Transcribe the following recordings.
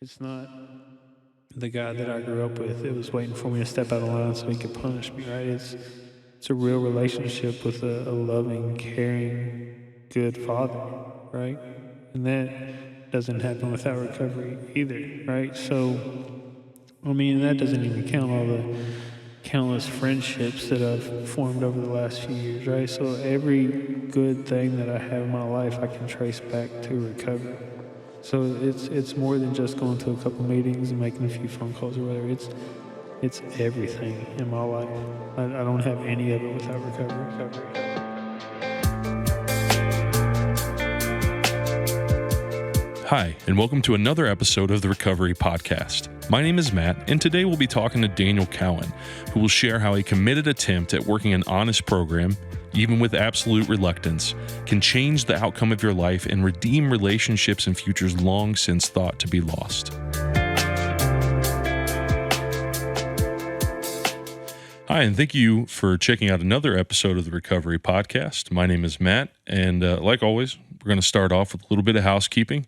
It's not the guy that I grew up with. It was waiting for me to step out of line so he could punish me, right? It's a real relationship with a loving, caring, good father, right? And that doesn't happen without recovery either, right? So, I mean, that doesn't even count all the countless friendships that I've formed over the last few years, right? So every good thing that I have in my life, I can trace back to recovery. So it's more than just going to a couple meetings and making a few phone calls or whatever. It's everything in my life. I don't have any of it without recovery. Hi, and welcome to another episode of the Recovery Podcast. My name is Matt, and today we'll be talking to Daniel Cowan, who will share how a committed attempt at working an honest program, even with absolute reluctance, can change the outcome of your life and redeem relationships and futures long since thought to be lost. Hi, and thank you for checking out another episode of the Recovery Podcast. My name is Matt, and like always, we're going to start off with a little bit of housekeeping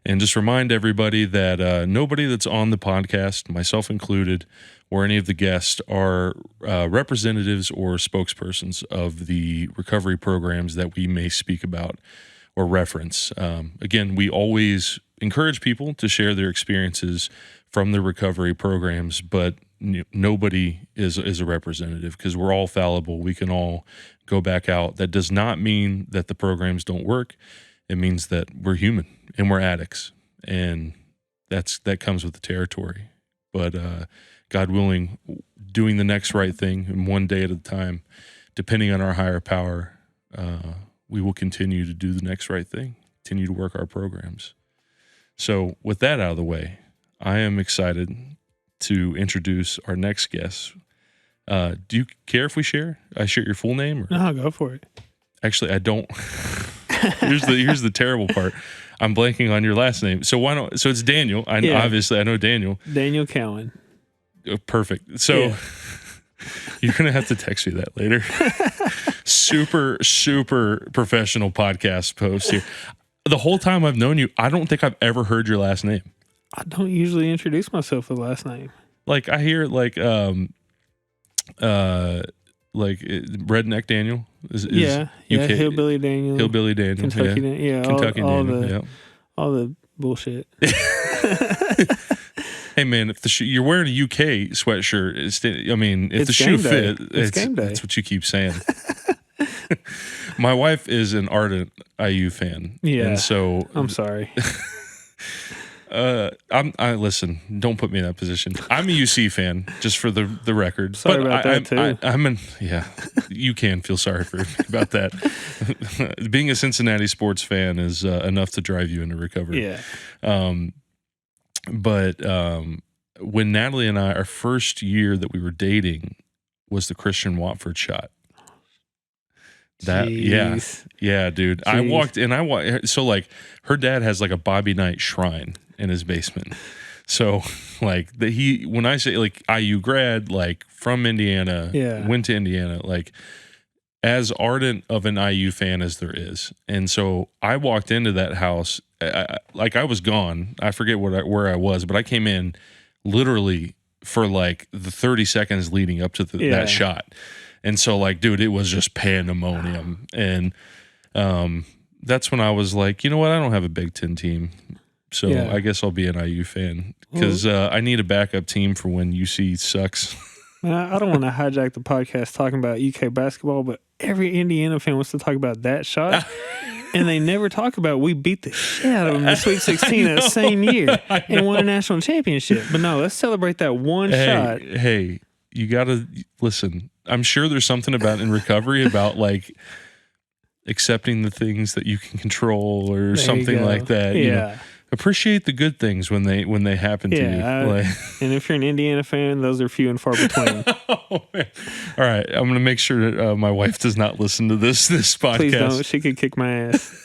and just remind everybody that nobody that's on the podcast, myself included, or any of the guests are representatives or spokespersons of the recovery programs that we may speak about or reference. Again, we always encourage people to share their experiences from the recovery programs, but nobody is a representative because we're all fallible. We can all go back out. That does not mean that the programs don't work. It means that we're human and we're addicts, and that comes with the territory. But God willing, doing the next right thing and one day at a time, depending on our higher power, we will continue to do the next right thing, continue to work our programs. So with that out of the way, I am excited to introduce our next guest. Do you care if we share? I share your full name? Or? No, go for it. Actually, I don't. Here's the terrible part. I'm blanking on your last name. So why don't? So it's Daniel. Obviously I know Daniel. Daniel Cowan. Perfect. So you're gonna have to text me that later. super professional podcast post here. The whole time I've known you, I don't think I've ever heard your last name. I don't usually introduce myself with last name. Like I hear Redneck Daniel is Hillbilly Daniel, Kentucky Daniel, Kentucky Daniel, all the bullshit. Hey man, if you're wearing a UK sweatshirt, if it's the shoe day. fit, it's game day. That's what you keep saying. My wife is an ardent IU fan. Yeah, and so I'm sorry. Listen, don't put me in that position. I'm a UC fan, just for the record. Sorry about that too. You can feel sorry for me about that. Being a Cincinnati sports fan is enough to drive you into recovery. Yeah. But when Natalie and I, our first year that we were dating was the Christian Watford shot. Jeez. Yeah, dude. Jeez. So like her dad has like a Bobby Knight shrine in his basement. So like when I say like IU grad, like from Indiana, went to Indiana, like as ardent of an IU fan as there is. And so I walked into that house, I was gone. I forget where I was, but I came in literally for like the 30 seconds leading up to that shot. And so like, dude, it was just pandemonium. And that's when I was like, you know what? I don't have a Big Ten team. So I guess I'll be an IU fan because I need a backup team for when UC sucks. I don't want to hijack the podcast talking about UK basketball, but every Indiana fan wants to talk about that shot. And they never talk about we beat the shit out of them in the Sweet 16 that same year and won a national championship. But no, let's celebrate that one shot. Hey, you got to listen. I'm sure there's something in recovery about like accepting the things that you can control or something like that. Yeah. You know, appreciate the good things when they happen to you. And if you're an Indiana fan, those are few and far between. All right. I'm going to make sure that my wife does not listen to this podcast. Please don't. She could kick my ass.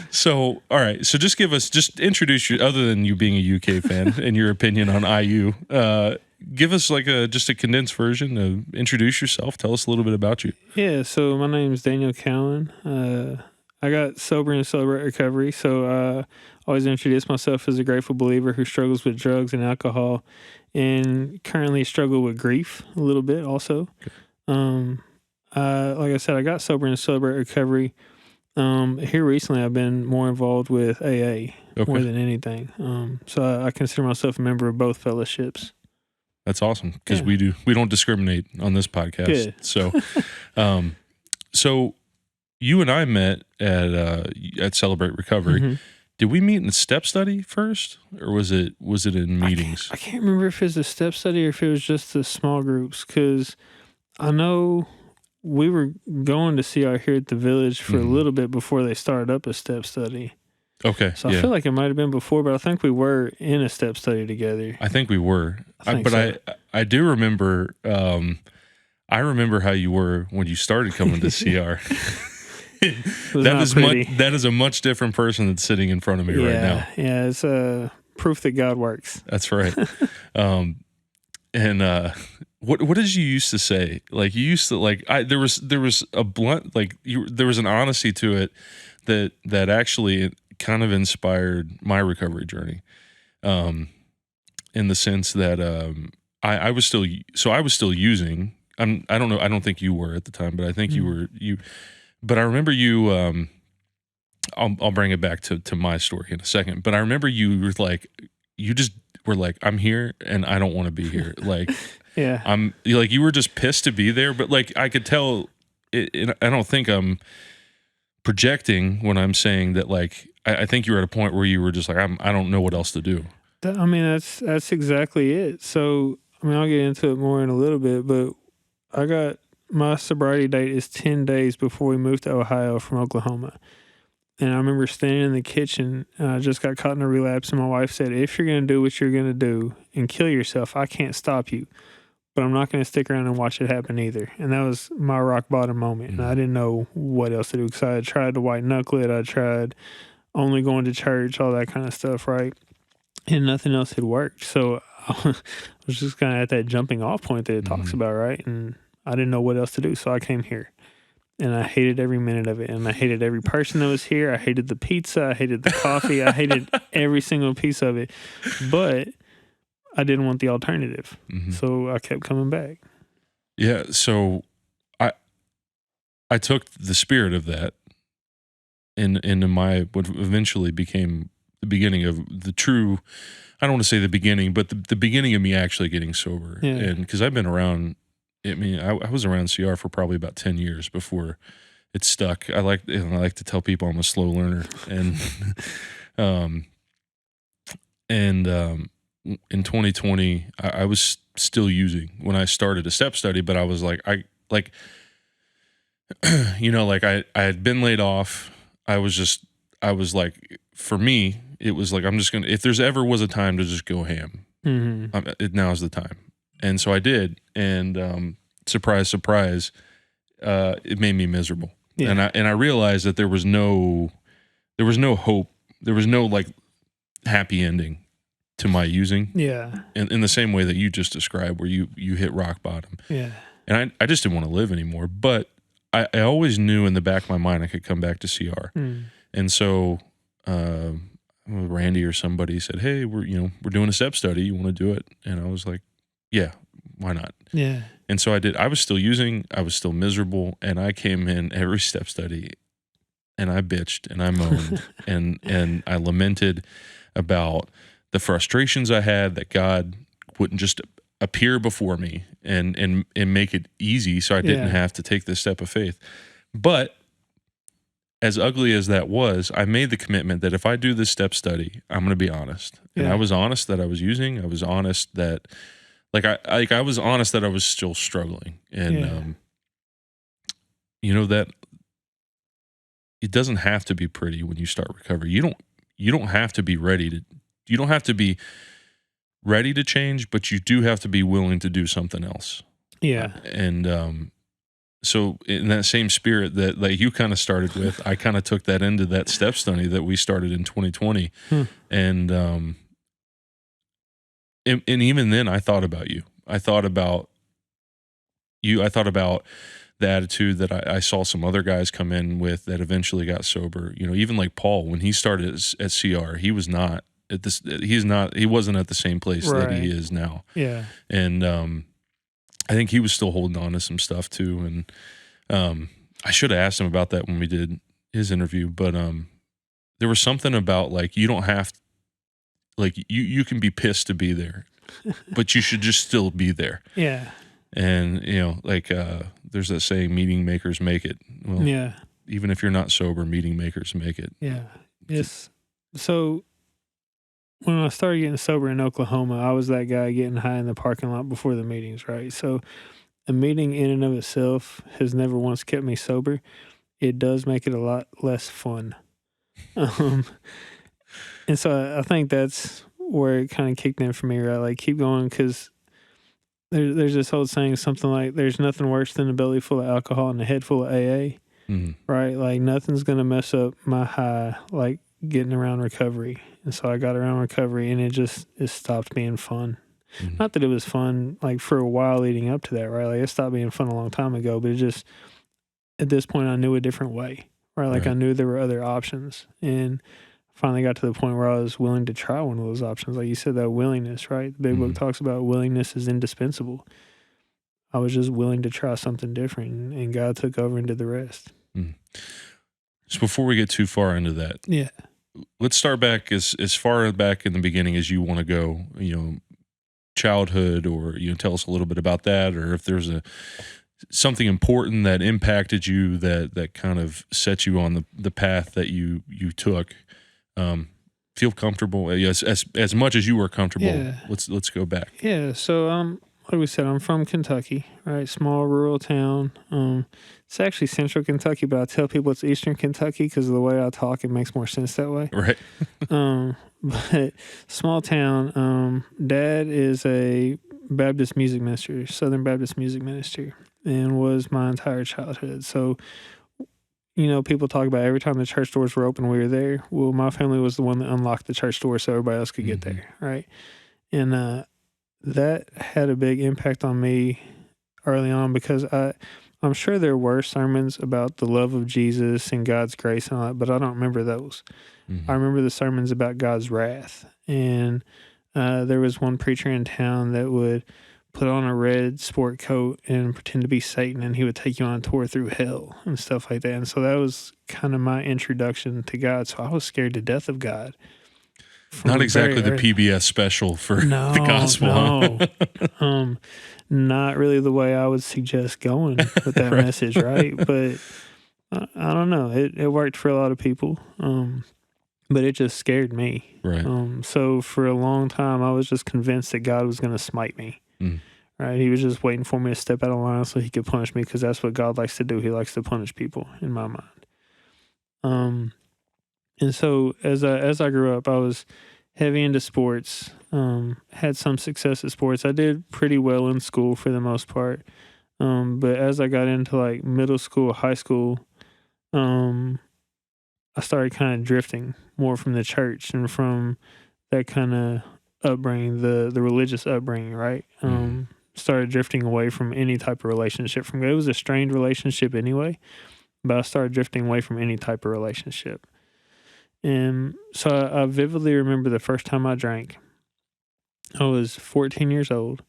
So, all right. So just introduce you, other than you being a UK fan and your opinion on IU, give us like just a condensed version. Introduce yourself. Tell us a little bit about you. Yeah, so my name's Daniel Cowan. I got sober in Celebrate Recovery. So I always introduce myself as a grateful believer who struggles with drugs and alcohol, and currently struggle with grief a little bit also. Like I said, I got sober in Celebrate Recovery. Here recently, I've been more involved with AA more than anything. So I consider myself a member of both fellowships. That's awesome, because we don't discriminate on this podcast. Good. So, so you and I met at Celebrate Recovery. Mm-hmm. Did we meet in the step study first, or was it in meetings? I can't remember if it was a step study or if it was just the small groups, because I know we were going to CR here at the village for a little bit before they started up a step study. Okay. So I feel like it might have been before, but I think we were in a step study together. I think we were. I do remember. I remember how you were when you started coming to CR. That is a much different person that's sitting in front of me right now. Yeah, it's proof that God works. That's right. What did you used to say? Like, you used to there was a blunt, there was an honesty to it that actually kind of inspired my recovery journey, in the sense that I was still using. I don't know. I don't think you were at the time, but I think you were. But I remember you. I'll bring it back to my story in a second. But I remember you just were like, I'm here and I don't want to be here. Like, yeah, you were just pissed to be there. But I could tell. I don't think I'm projecting when I'm saying that. I think you were at a point where you were just like, I don't know what else to do. I mean, that's exactly it. So, I mean, I'll get into it more in a little bit, but my sobriety date is 10 days before we moved to Ohio from Oklahoma. And I remember standing in the kitchen, and I just got caught in a relapse, and my wife said, if you're going to do what you're going to do and kill yourself, I can't stop you, but I'm not going to stick around and watch it happen either. And that was my rock bottom moment. And I didn't know what else to do, because I had tried to white knuckle it. I tried only going to church, all that kind of stuff, right? And nothing else had worked. So I was just kind of at that jumping off point that it talks about, right? And I didn't know what else to do. So I came here, and I hated every minute of it. And I hated every person that was here. I hated the pizza. I hated the coffee. I hated every single piece of it. But I didn't want the alternative. So I kept coming back. Yeah. So I took the spirit of that into what eventually became the beginning of the true, I don't want to say the beginning, but the beginning of me actually getting sober. Yeah. And because I've been around, I was around CR for probably about 10 years before it stuck. I like to tell people I'm a slow learner. And, in 2020, I was still using when I started a step study, but I was I had been laid off. For me, it was I'm just going to, if there's ever was a time to just go ham, now's the time. And so I did. And surprise, surprise, it made me miserable. Yeah. And I realized that there was no hope. There was no happy ending to my using. Yeah. In the same way that you just described, where you hit rock bottom. Yeah. And I just didn't want to live anymore. But I always knew in the back of my mind I could come back to CR. And so Randy or somebody said, hey, we're doing a step study. You want to do it? And I was like, yeah, why not? Yeah. And so I did. I was still using. I was still miserable. And I came in every step study and I bitched and I moaned and I lamented about the frustrations I had that God wouldn't just appear before me and make it easy so I didn't have to take this step of faith. But as ugly as that was, I made the commitment that if I do this step study, I'm going to be honest. And I was honest that I was using. I was honest that I was honest that I was still struggling. And that it doesn't have to be pretty when you start recovery. You don't have to be you don't have to be ready to change, but you do have to be willing to do something else. Yeah. So in that same spirit that you kind of started with, I kind of took that into that step study that we started in 2020. And even then I thought about you. I thought about the attitude that I saw some other guys come in with that eventually got sober. Even like Paul, when he started at CR, he was not at this. He wasn't at the same place that he Right. is now. Yeah. And I think he was still holding on to some stuff too. And I should have asked him about that when we did his interview, but there was something about like you don't have like you can be pissed to be there, but you should just still be there. Yeah. And like there's that saying, meeting makers make it. Well, Yeah. even if you're not sober, meeting makers make it. Yeah. Yes. So when I started getting sober in Oklahoma, I was that guy getting high in the parking lot before the meetings, right? So a meeting in and of itself has never once kept me sober. It does make it a lot less fun. And so I think that's where it kind of kicked in for me, right? Like, keep going, because there's this old saying, something like, there's nothing worse than a belly full of alcohol and a head full of AA, right? Like, nothing's going to mess up my high like getting around recovery. And so I got around recovery, and it stopped being fun. Not that it was fun, like, for a while leading up to that, right? Like, it stopped being fun a long time ago, but it just, at this point, I knew a different way, right? Like, I knew there were other options, and finally got to the point where I was willing to try one of those options. Like you said, that willingness, right? The big book talks about willingness is indispensable. I was just willing to try something different, and God took over and did the rest. So before we get too far into that, let's start back as far back in the beginning as you want to go, childhood, or, tell us a little bit about that, or if there's something important that impacted you that kind of set you on the path that you took. Feel comfortable, yes, as much as you were comfortable. Yeah. Let's go back. Yeah. So, like we said, I'm from Kentucky, right? Small rural town. It's actually central Kentucky, but I tell people it's eastern Kentucky because of the way I talk. It makes more sense that way. Right. But small town. Dad is a Baptist music minister, Southern Baptist music minister, and was my entire childhood. So, people talk about every time the church doors were open, we were there. Well, my family was the one that unlocked the church door so everybody else could get there, right? And that had a big impact on me early on, because I'm sure there were sermons about the love of Jesus and God's grace and all that, but I don't remember those. I remember the sermons about God's wrath. And there was one preacher in town that would put on a red sport coat and pretend to be Satan, and he would take you on a tour through hell and stuff like that. And so that was kind of my introduction to God. So I was scared to death of God. Not exactly the PBS special for the gospel. No. Not really the way I would suggest going with that message, right? But I don't know. It worked for a lot of people, but it just scared me. Right. So for a long time, I was just convinced that God was going to smite me. Right? He was just waiting for me to step out of line so he could punish me, because that's what God likes to do. He likes to punish people, in my mind. And so as I grew up, I was heavy into sports, had some success at sports. I did pretty well in school for the most part. But as I got into like middle school, high school, I started kind of drifting more from the church and from that kind of upbringing, the religious upbringing, right? Started drifting away from any type of relationship. It was a strained relationship anyway, but I started drifting away from any type of relationship. And so I vividly remember the first time I drank. I was 14 years old.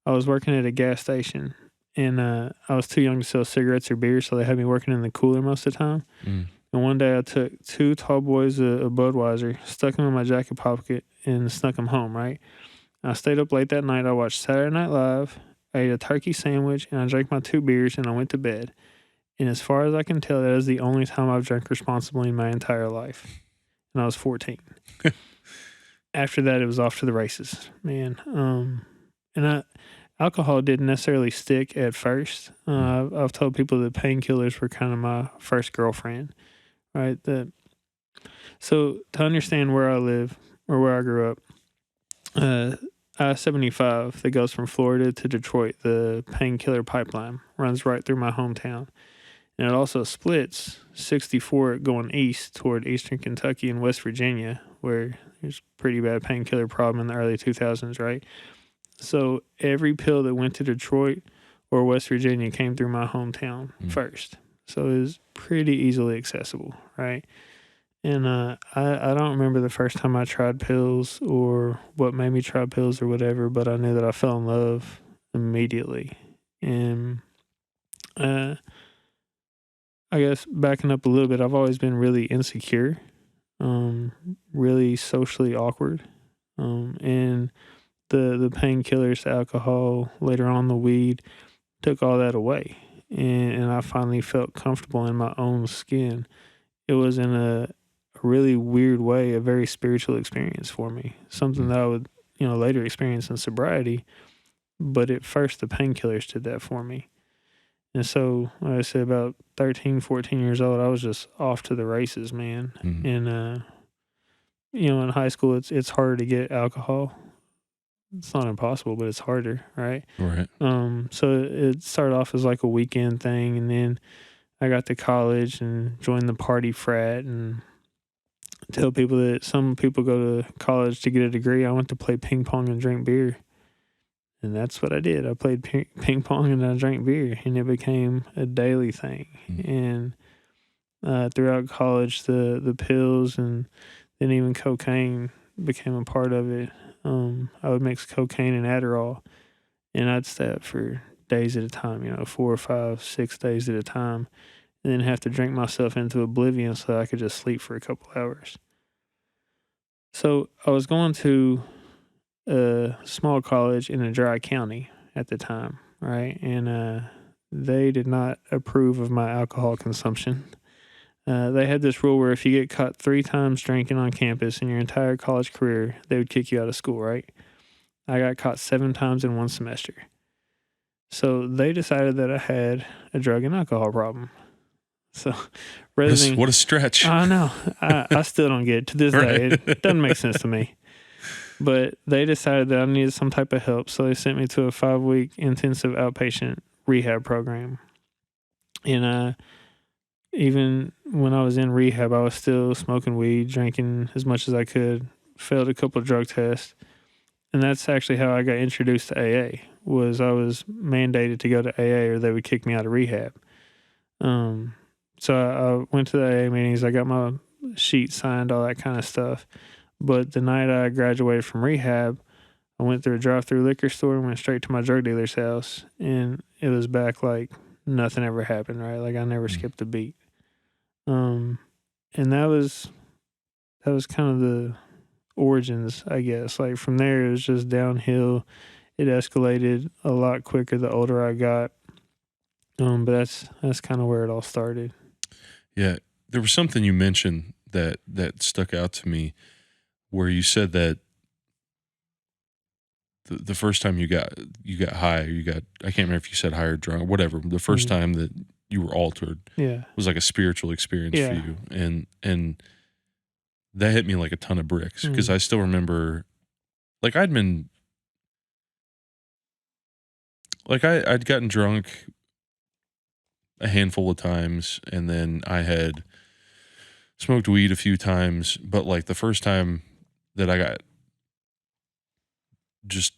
I was working at a gas station, and I was too young to sell cigarettes or beer, so they had me working in the cooler most of the time. And one day I took 2 tall boys of Budweiser, stuck them in my jacket pocket, and snuck them home, right? I stayed up late that night. I watched Saturday Night Live, I ate a turkey sandwich, and I drank my 2 beers, and I went to bed. And as far as I can tell, that is the only time I've drank responsibly in my entire life. And I was 14. After that, it was off to the races, man. Alcohol didn't necessarily stick at first. I've told people that painkillers were kind of my first girlfriend, right? So to understand where I live, or where I grew up, I-75 that goes from Florida to Detroit, the painkiller pipeline, runs right through my hometown. And it also splits 64 going east toward eastern Kentucky and West Virginia, where there's a pretty bad painkiller problem in the early 2000s, right? So every pill that went to Detroit or West Virginia came through my hometown first. So it was pretty easily accessible, right? And I don't remember the first time I tried pills or what made me try pills or whatever, but I knew that I fell in love immediately. And I guess backing up a little bit, I've always been really insecure, really socially awkward. And the painkillers, the alcohol, later on the weed, took all that away. And I finally felt comfortable in my own skin. It was in a really weird way, a very spiritual experience for me. Something that I would, later experience in sobriety. But at first, the painkillers did that for me. And so, like I said, about 13, 14 years old, I was just off to the races, man. And, in high school, it's harder to get alcohol. It's not impossible, but it's harder, right? Right. So it started off as like a weekend thing, and then I got to college and joined the party frat and tell people that some people go to college to get a degree. I went to play ping pong and drink beer. And that's what I did. I played ping pong and I drank beer, and it became a daily thing. And throughout college, the pills and then even cocaine became a part of it. I would mix cocaine and Adderall, and I'd stay up for days at a time, 4 or 5, 6 days at a time, and then have to drink myself into oblivion so I could just sleep for a couple hours. So I was going to a small college in a dry county at the time, right? And they did not approve of my alcohol consumption. They had this rule where if you get caught 3 times drinking on campus in your entire college career, they would kick you out of school, right? I got caught 7 times in one semester. So they decided that I had a drug and alcohol problem. So what a stretch. I know. I still don't get it to this day. It doesn't make sense to me. But they decided that I needed some type of help, so they sent me to a 5-week intensive outpatient rehab program. And even when I was in rehab, I was still smoking weed, drinking as much as I could, failed a couple of drug tests. And that's actually how I got introduced to AA, was I was mandated to go to AA or they would kick me out of rehab. So I went to the AA meetings, I got my sheet signed, all that kind of stuff. But the night I graduated from rehab, I went through a drive-through liquor store and went straight to my drug dealer's house. And it was back like nothing ever happened, right? Like I never skipped a beat. And that was kind of the origins, I guess. Like from there, it was just downhill. It escalated a lot quicker the older I got. But that's kind of where it all started. Yeah. There was something you mentioned that stuck out to me, where you said that the first time you got high, I can't remember if you said high or drunk or whatever. The first time that you were altered was like a spiritual experience for you. And that hit me like a ton of bricks, because I still remember, like I'd gotten drunk a handful of times, and then I had smoked weed a few times, but like the first time that I got just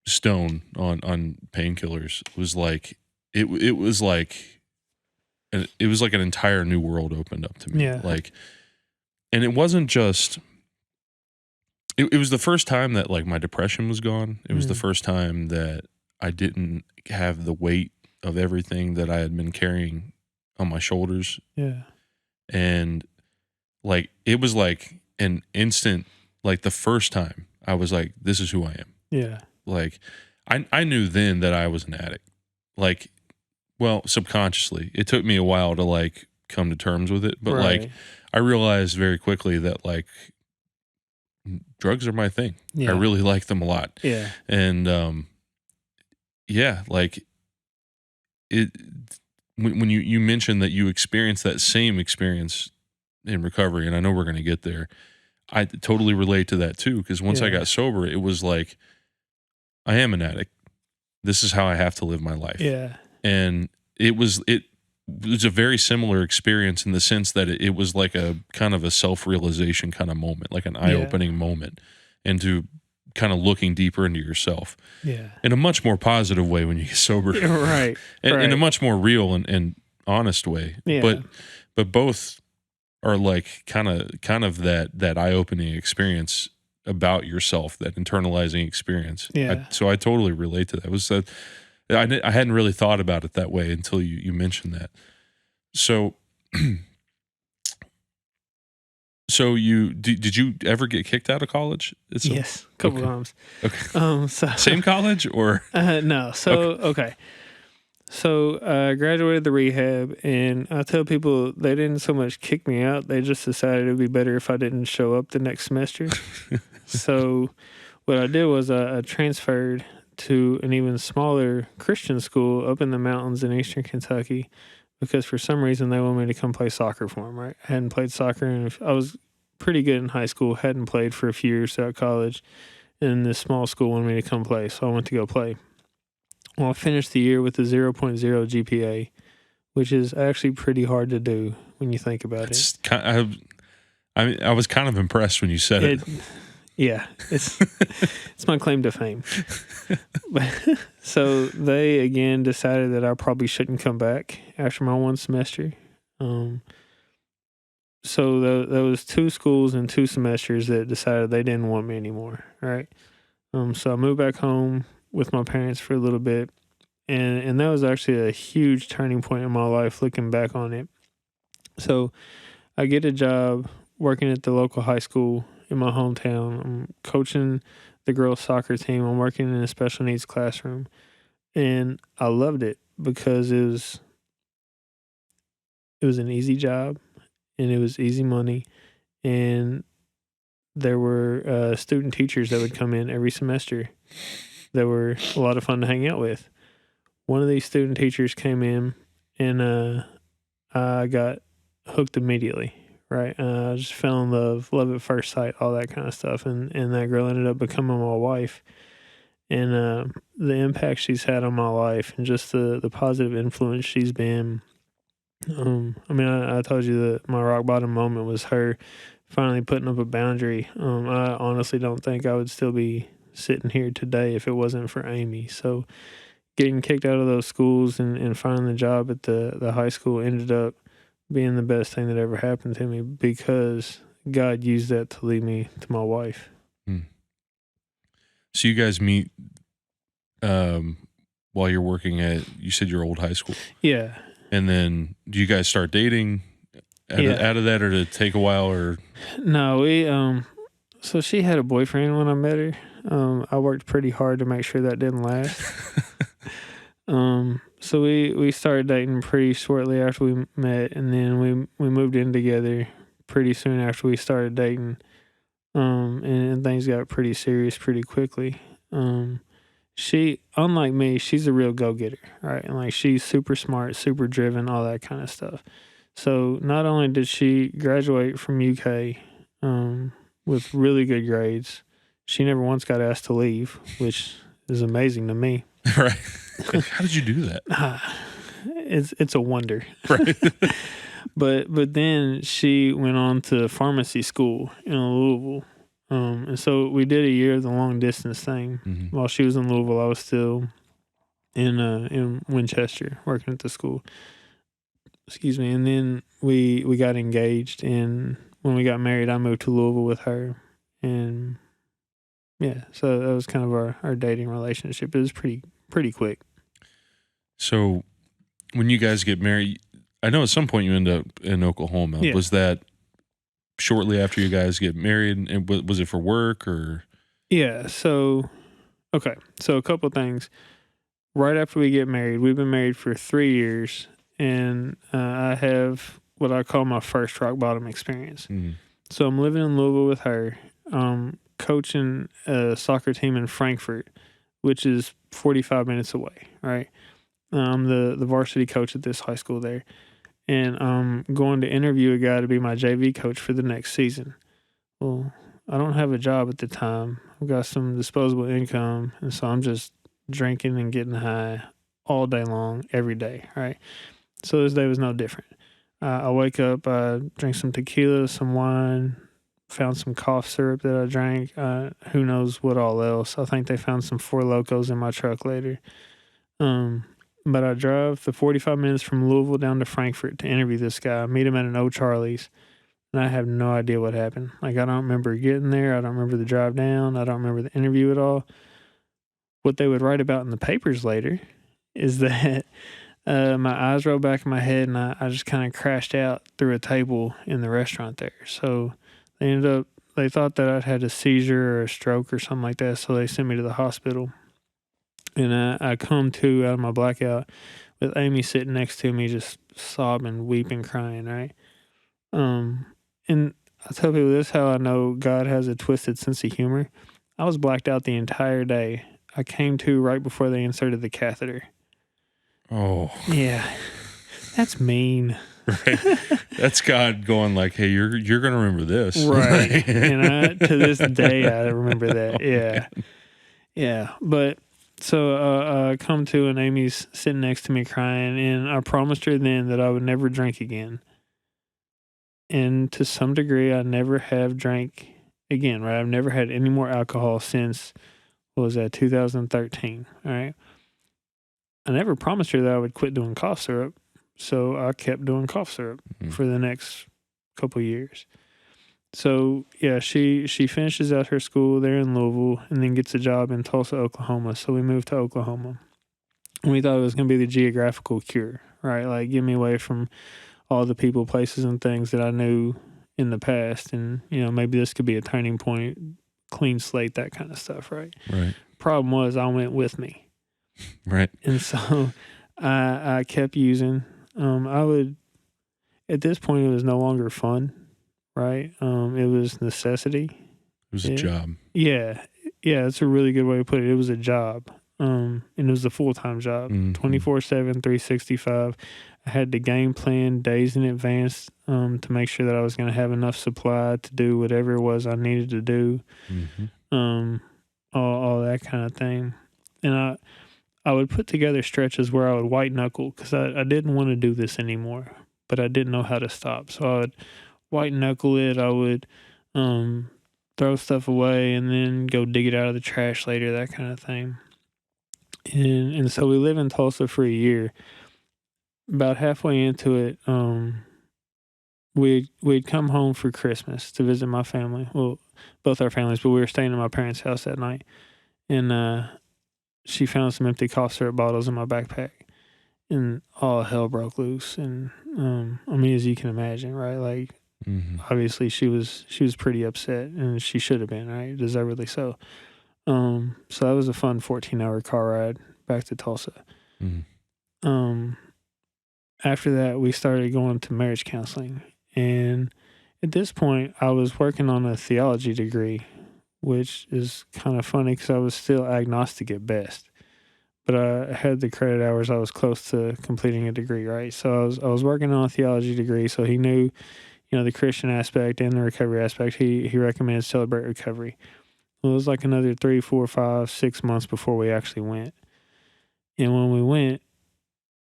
stoned on painkillers was like it was like an entire new world opened up to me. Like, and it wasn't just it was the first time that like my depression was gone. It was the first time that I didn't have the weight of everything that I had been carrying on my shoulders. And like it was like an instant, like the first time I was like, this is who I am. Like I knew then that I was an addict. Like, well, subconsciously. It took me a while to like come to terms with it, but like I realized very quickly that like drugs are my thing. I really like them a lot. And like it when you mentioned that you experienced that same experience in recovery, and I know we're going to get there, I totally relate to that too, because once I got sober, it was like, I am an addict. This is how I have to live my life. And it was a very similar experience in the sense that it was like a kind of a self-realization kind of moment, like an eye-opening moment. And to kind of looking deeper into yourself Yeah. in a much more positive way when you get sober. Yeah, right. And right. in a much more real and honest way. Yeah. But both are like kind of that eye-opening experience about yourself, that internalizing experience. Yeah. So I totally relate to that. It was that I hadn't really thought about it that way until you mentioned that. So so did you ever get kicked out of college? Yes, a couple times. Okay. So Same college or no. So okay. So I graduated the rehab, and I tell people they didn't so much kick me out; they just decided it would be better if I didn't show up the next semester. So what I did was I transferred to an even smaller Christian school up in the mountains in eastern Kentucky, because for some reason they wanted me to come play soccer for them. Right, I hadn't played soccer, and I was pretty good in high school. Hadn't played for a few years throughout college, and this small school wanted me to come play, so I went to go play. Well, I finished the year with a 0.0 GPA, which is actually pretty hard to do when you think about it. I was kind of impressed when you said it. Yeah, it's my claim to fame. So they again decided that I probably shouldn't come back after my one semester. So there was two schools and 2 semesters that decided they didn't want me anymore. Right. So I moved back home with my parents for a little bit, and that was actually a huge turning point in my life looking back on it. So I get a job working at the local high school in my hometown. I'm coaching the girls' soccer team. I'm working in a special needs classroom, and I loved it because it was an easy job, and it was easy money, and there were student teachers that would come in every semester that were a lot of fun to hang out with. One of these student teachers came in, and I got hooked immediately. Right, I just fell in love at first sight, all that kind of stuff, and that girl ended up becoming my wife. And the impact she's had on my life, and just the positive influence she's been. I mean, I told you that my rock bottom moment was her finally putting up a boundary. I honestly don't think I would still be sitting here today if it wasn't for Amy. So getting kicked out of those schools and finding the job at the high school ended up being the best thing that ever happened to me, because God used that to lead me to my wife. So you guys meet while you're working at, you said your old high school. Yeah. And then do you guys start dating out of that, or did it take a while? Or no, we so she had a boyfriend when I met her. I worked pretty hard to make sure that didn't last. So we started dating pretty shortly after we met, and then we moved in together pretty soon after we started dating. And things got pretty serious pretty quickly. She, unlike me, she's a real go-getter, right? And like, she's super smart, super driven, all that kind of stuff. So not only did she graduate from UK with really good grades, she never once got asked to leave, which is amazing to me. Right. How did you do that? It's a wonder. Right. But then she went on to pharmacy school in Louisville. And so we did a year of the long distance thing. Mm-hmm. While she was in Louisville, I was still in Winchester working at the school. Excuse me. And then we got engaged, and when we got married, I moved to Louisville with her. And yeah, so that was kind of our dating relationship. It was pretty quick. So when you guys get married, I know at some point you end up in Oklahoma. Yeah. Was that shortly after you guys get married? And was it for work or? Yeah. So, okay. So a couple of things. Right after we get married, we've been married for 3 years, and I have what I call my first rock bottom experience. Mm-hmm. So I'm living in Louisville with her, coaching a soccer team in Frankfort, which is 45 minutes away, right? I'm the varsity coach at this high school there. And I'm going to interview a guy to be my JV coach for the next season. Well, I don't have a job at the time. I've got some disposable income, and so I'm just drinking and getting high all day long, every day, right? So this day was no different. I wake up, I drink some tequila, some wine, found some cough syrup that I drank. Who knows what all else. I think they found some Four Locos in my truck later. But I drove the 45 minutes from Louisville down to Frankfurt to interview this guy, meet him at an O'Charlie's, and I have no idea what happened. Like, I don't remember getting there. I don't remember the drive down. I don't remember the interview at all. What they would write about in the papers later is that my eyes rolled back in my head, and I just kind of crashed out through a table in the restaurant there. So they thought that I'd had a seizure or a stroke or something like that, so they sent me to the hospital. And I come to out of my blackout with Amy sitting next to me, just sobbing, weeping, crying, right? And I tell people this, how I know God has a twisted sense of humor. I was blacked out the entire day. I came to right before they inserted the catheter. Oh. Yeah. That's mean. Right. That's God going like, hey, you're going to remember this. Right. And to this day, I remember that. Yeah. Man. Yeah. But so I come to, and Amy's sitting next to me crying, and I promised her then that I would never drink again. And to some degree, I never have drank again, right? I've never had any more alcohol since, what was that, 2013, all right? I never promised her that I would quit doing cough syrup, so I kept doing cough syrup for the next couple of years. So, yeah, she finishes out her school there in Louisville and then gets a job in Tulsa, Oklahoma. So we moved to Oklahoma. And we thought it was going to be the geographical cure, right? Like, get me away from all the people, places, and things that I knew in the past. And, maybe this could be a turning point, clean slate, that kind of stuff, right? Right. Problem was, I went with me. Right. And so I kept using. At this point, it was no longer fun, right? It was necessity. It was a job. Yeah. Yeah, that's a really good way to put it. It was a job. And it was a full-time job, 24/7, 365. I had the game plan days in advance to make sure that I was going to have enough supply to do whatever it was I needed to do, all that kind of thing. And I would put together stretches where I would white knuckle because I didn't want to do this anymore, but I didn't know how to stop. So I would white knuckle it. I would throw stuff away and then go dig it out of the trash later, that kind of thing. And so we lived in Tulsa for a year. About halfway into it, we'd come home for Christmas to visit my family. Well, both our families, but we were staying at my parents' house that night. And she found some empty cough syrup bottles in my backpack, and all hell broke loose. And as you can imagine, right? Like, obviously she was pretty upset, and she should have been, right? Deservedly so. So that was a fun 14-hour car ride back to Tulsa. After that, we started going to marriage counseling. And at this point, I was working on a theology degree, which is kind of funny because I was still agnostic at best. But I had the credit hours. I was close to completing a degree, right? So I was working on a theology degree. So he knew, the Christian aspect and the recovery aspect. He recommended Celebrate Recovery. It was like another 3, 4, 5, 6 months before we actually went. And when we went,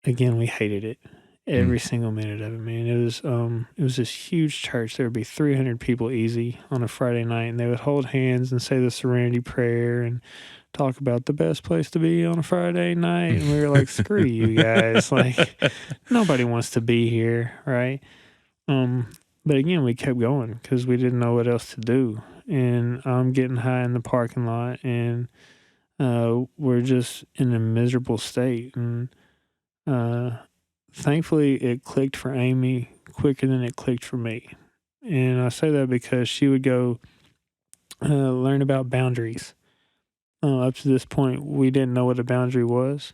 again, we hated it. Every single minute of it, man. It was this huge church. There would be 300 people easy on a Friday night, and they would hold hands and say the Serenity Prayer and talk about the best place to be on a Friday night. And we were like, screw you guys. Like, nobody wants to be here, right? But again, we kept going because we didn't know what else to do. And I'm getting high in the parking lot, and we're just in a miserable state. And thankfully, it clicked for Amy quicker than it clicked for me. And I say that because she would go learn about boundaries. Up to this point, we didn't know what a boundary was.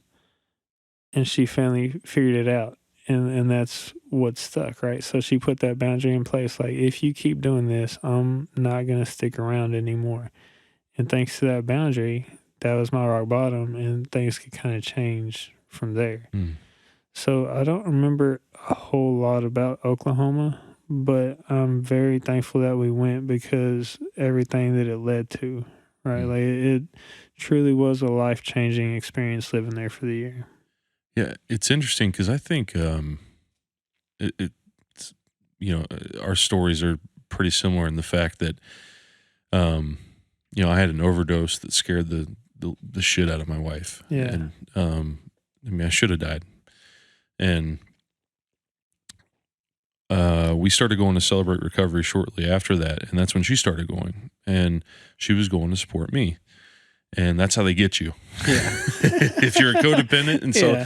And she finally figured it out. And that's what stuck, right? So she put that boundary in place. Like, if you keep doing this, I'm not going to stick around anymore. And thanks to that boundary, that was my rock bottom. And things could kind of change from there. So I don't remember a whole lot about Oklahoma, but I'm very thankful that we went because everything that it led to, right? Like, it truly was a life-changing experience living there for the year. Yeah, it's interesting because I think it's our stories are pretty similar in the fact that, I had an overdose that scared the shit out of my wife. Yeah. And, I should have died. And, we started going to Celebrate Recovery shortly after that. And that's when she started going, and she was going to support me. And that's how they get you. Yeah. If you're a codependent. And so Yeah.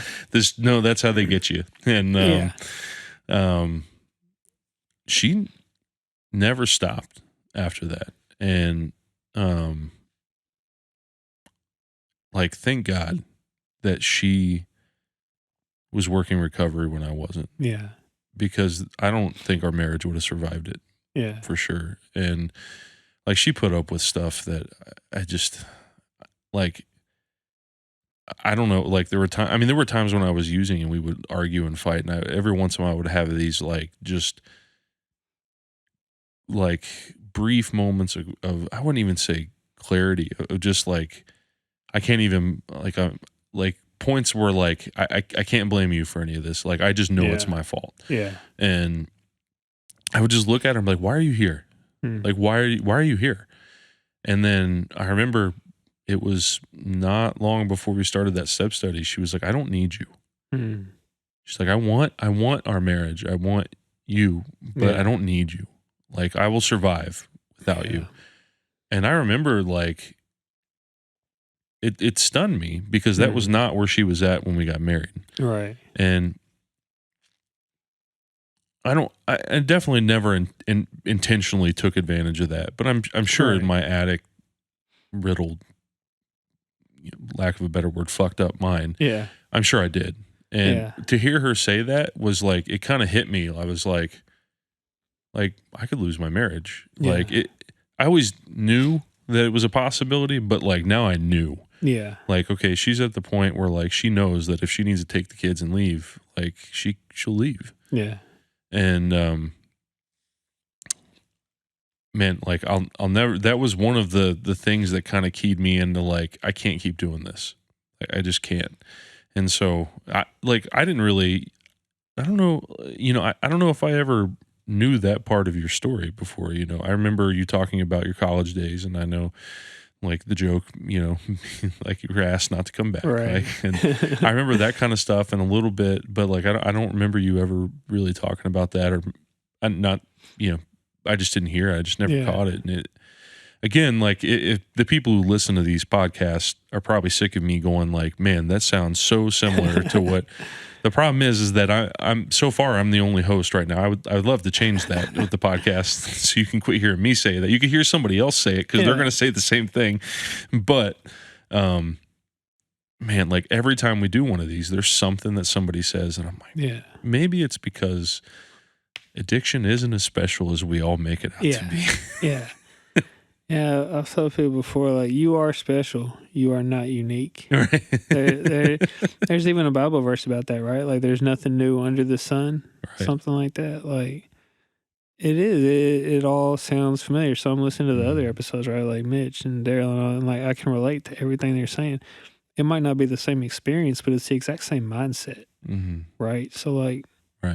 that's how they get you. And, she never stopped after that. And, thank God that she was working recovery when I wasn't, Yeah. because I don't think our marriage would have survived it Yeah. for sure. And she put up with stuff that I just I don't know. There were times, there were times when I was using and we would argue and fight. And every once in a while I would have these just brief moments of I wouldn't even say clarity, of just I can't even points where I can't blame you for any of this. I just know it's my fault. Yeah. And I would just look at her and be like, why are you here? Why are you here? And then I remember it was not long before we started that step study. She was like, I don't need you. She's like, I want our marriage. I want you, but I don't need you. I will survive without you. And I remember it stunned me, because that was not where she was at when we got married. Right. And I definitely never intentionally took advantage of that, but I'm sure in my addict riddled, lack of a better word, fucked up mind, I'm sure I did. And to hear her say that was it kind of hit me. I was like I could lose my marriage. I always knew that it was a possibility, but now I knew. Yeah. Okay, she's at the point where she knows that if she needs to take the kids and leave, she'll leave. Yeah. And man, I'll never, that was one of the things that kind of keyed me into I can't keep doing this. I just can't. And so I didn't really, I don't know, I don't know if I ever knew that part of your story before. I remember you talking about your college days, and I know the joke, you were asked not to come back. Right. And I remember that kind of stuff, and a little bit, but I don't remember you ever really talking about that, or not, I just didn't hear it. I just never caught it. And it, again, if the people who listen to these podcasts are probably sick of me going man, that sounds so similar to what. The problem is that I'm so far I'm the only host right now. I would love to change that with the podcast, so you can quit hearing me say that. You can hear somebody else say it, because they're going to say the same thing. But man, every time we do one of these, there's something that somebody says, and I'm like, maybe it's because addiction isn't as special as we all make it out to be. Yeah. Yeah, I've told people before, you are special. You are not unique. Right. There's even a Bible verse about that, right? There's nothing new under the sun, something like that. It is. It all sounds familiar. So I'm listening to the other episodes, right? Mitch and Daryl and all, and I can relate to everything they're saying. It might not be the same experience, but it's the exact same mindset, right? So right.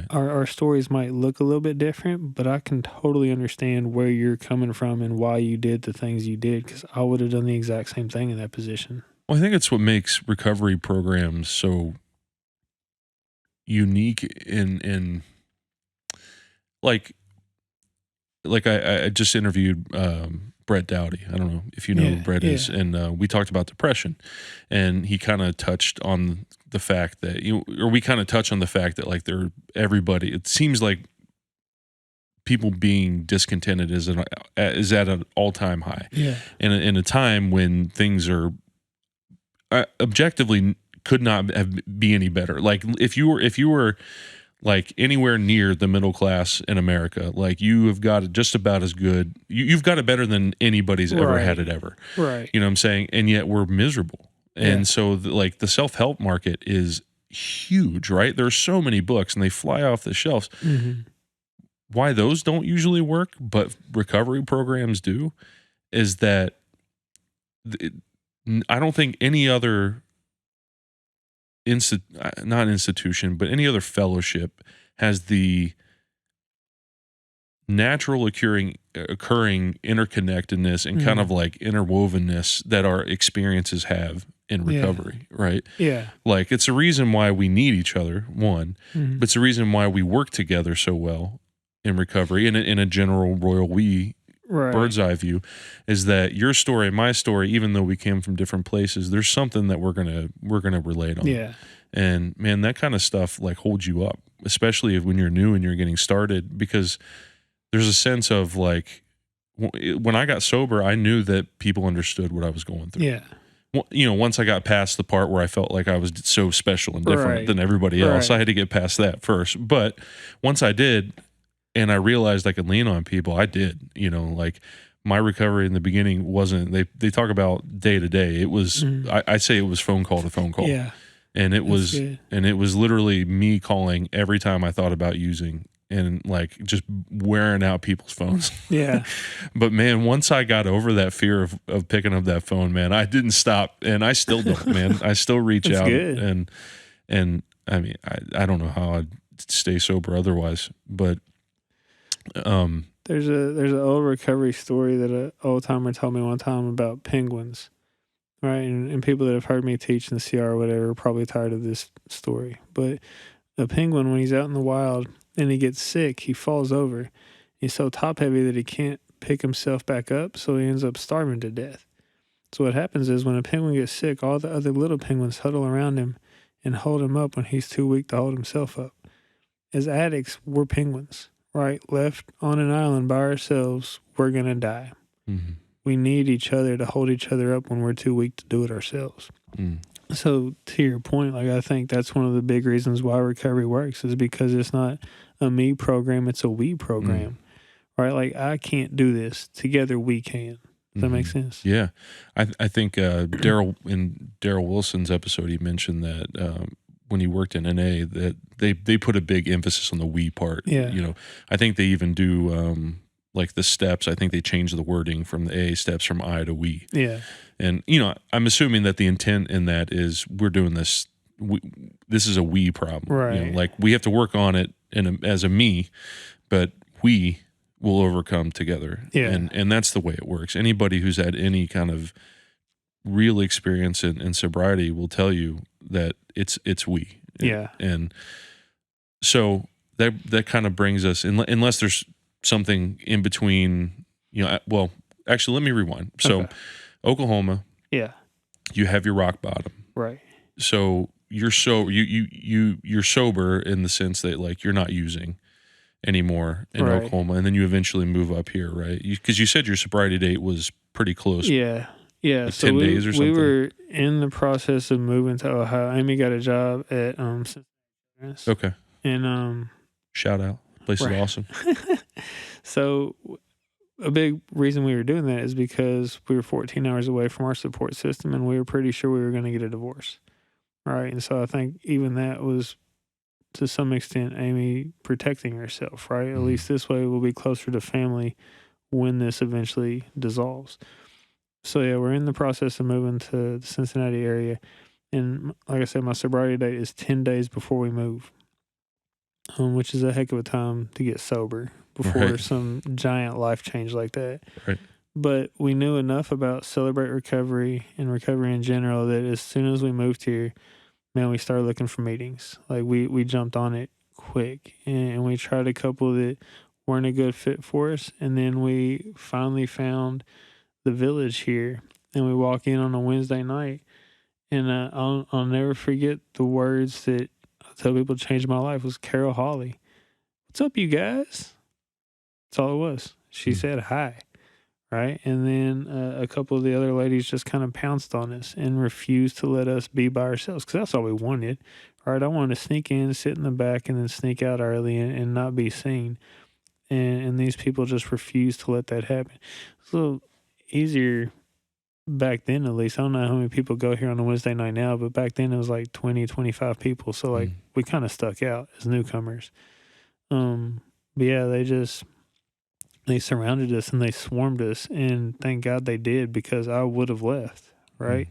Our stories might look a little bit different, but I can totally understand where you're coming from and why you did the things you did, because I would have done the exact same thing in that position. Well, I think it's what makes recovery programs so unique in I just interviewed Brett Dowdy. I don't know if you know who Brett is. And we talked about depression, and he kind of touched on the fact that, we kind of touched on the fact that everybody, it seems like people being discontented is at an all-time high. Yeah. In a time when things are objectively could not be any better. If you were anywhere near the middle class in America, you have got it just about as good. You've got it better than anybody's ever had it ever. Right. You know what I'm saying? And yet we're miserable. And so the self-help market is huge, right? There are so many books and they fly off the shelves. Why those don't usually work, but recovery programs do, is that I don't think any other not institution, but any other fellowship has the natural occurring interconnectedness and kind of like interwovenness that our experiences have in recovery, right? Yeah. Like it's a reason why we need each other, one, but it's a reason why we work together so well in recovery in a general royal we bird's eye view, is that your story and my story, even though we came from different places, there's something that we're gonna relate on. Yeah. And man, that kind of stuff like holds you up, especially when you're new and you're getting started, because there's a sense of like, when I got sober, I knew that people understood what I was going through. Yeah. You know, once I got past the part where I felt like I was so special and different than everybody else, I had to get past that first. But once I did, and I realized I could lean on people, I did. You know, like my recovery in the beginning wasn't, they talk about day to day. It was, I say it was phone call to phone call. Yeah. And it was, literally me calling every time I thought about using, and like just wearing out people's phones. Yeah. But man, once I got over that fear of picking up that phone, man, I didn't stop, and I still don't, man. I still reach out and I mean, I don't know how I'd stay sober otherwise, but there's an old recovery story that an old timer told me one time about penguins. Right, and people that have heard me teach in the CR or whatever are probably tired of this story. But a penguin, when he's out in the wild and he gets sick, he falls over. He's so top heavy that he can't pick himself back up, so he ends up starving to death. So what happens is when a penguin gets sick, all the other little penguins huddle around him and hold him up when he's too weak to hold himself up. As addicts, we're penguins, right? Left on an island by ourselves, we're going to die. Mm-hmm. We need each other to hold each other up when we're too weak to do it ourselves. So to your point, like I think that's one of the big reasons why recovery works, is because it's not a me program, it's a we program, right? Like I can't do this. Together we can. Does that make sense? Yeah. I think Daryl, in Daryl Wilson's episode, he mentioned that when he worked in NA, that they put a big emphasis on the we part. Yeah. You know, I think they even do like the steps. I think they changed the wording from the A steps from I to we. Yeah. And, you know, I'm assuming that the intent in that is we're doing this. This is a we problem. Right. You know, like we have to work on it as a me, but we will overcome together. Yeah. And that's the way it works. Anybody who's had any kind of real experience in sobriety will tell you that it's we. Yeah. And so that kind of brings us, unless there's something in between, you know, well, actually, let me rewind. So Oklahoma, you have your rock bottom. Right. So you're sober in the sense that like you're not using anymore in Oklahoma, and then you eventually move up here, right? Because you said your sobriety date was pretty close. Yeah. Yeah. Like so 10 days or something. We were in the process of moving to Ohio. Amy got a job at Okay. And shout out. Place is awesome. So a big reason we were doing that is because we were 14 hours away from our support system, and we were pretty sure we were going to get a divorce. Right. And so I think even that was, to some extent, Amy protecting herself, right? At least this way we'll be closer to family when this eventually dissolves. So yeah, we're in the process of moving to the Cincinnati area. And like I said, my sobriety date is 10 days before we move, which is a heck of a time to get sober before some giant life change like that. Right. But we knew enough about Celebrate Recovery and recovery in general that as soon as we moved here, man, we started looking for meetings. Like we jumped on it quick, and we tried a couple that weren't a good fit for us. And then we finally found the Village here, and we walk in on a Wednesday night, and I'll never forget the words that I tell people changed my life was Carol Hawley. "What's up, you guys?" That's all it was. She said hi, right? And then a couple of the other ladies just kind of pounced on us and refused to let us be by ourselves, because that's all we wanted, right? I wanted to sneak in, sit in the back, and then sneak out early and not be seen. And these people just refused to let that happen. It's a little easier back then, at least. I don't know how many people go here on a Wednesday night now, but back then it was like 20, 25 people. So like we kind of stuck out as newcomers. But yeah, they surrounded us and they swarmed us, and thank God they did, because I would have left, right?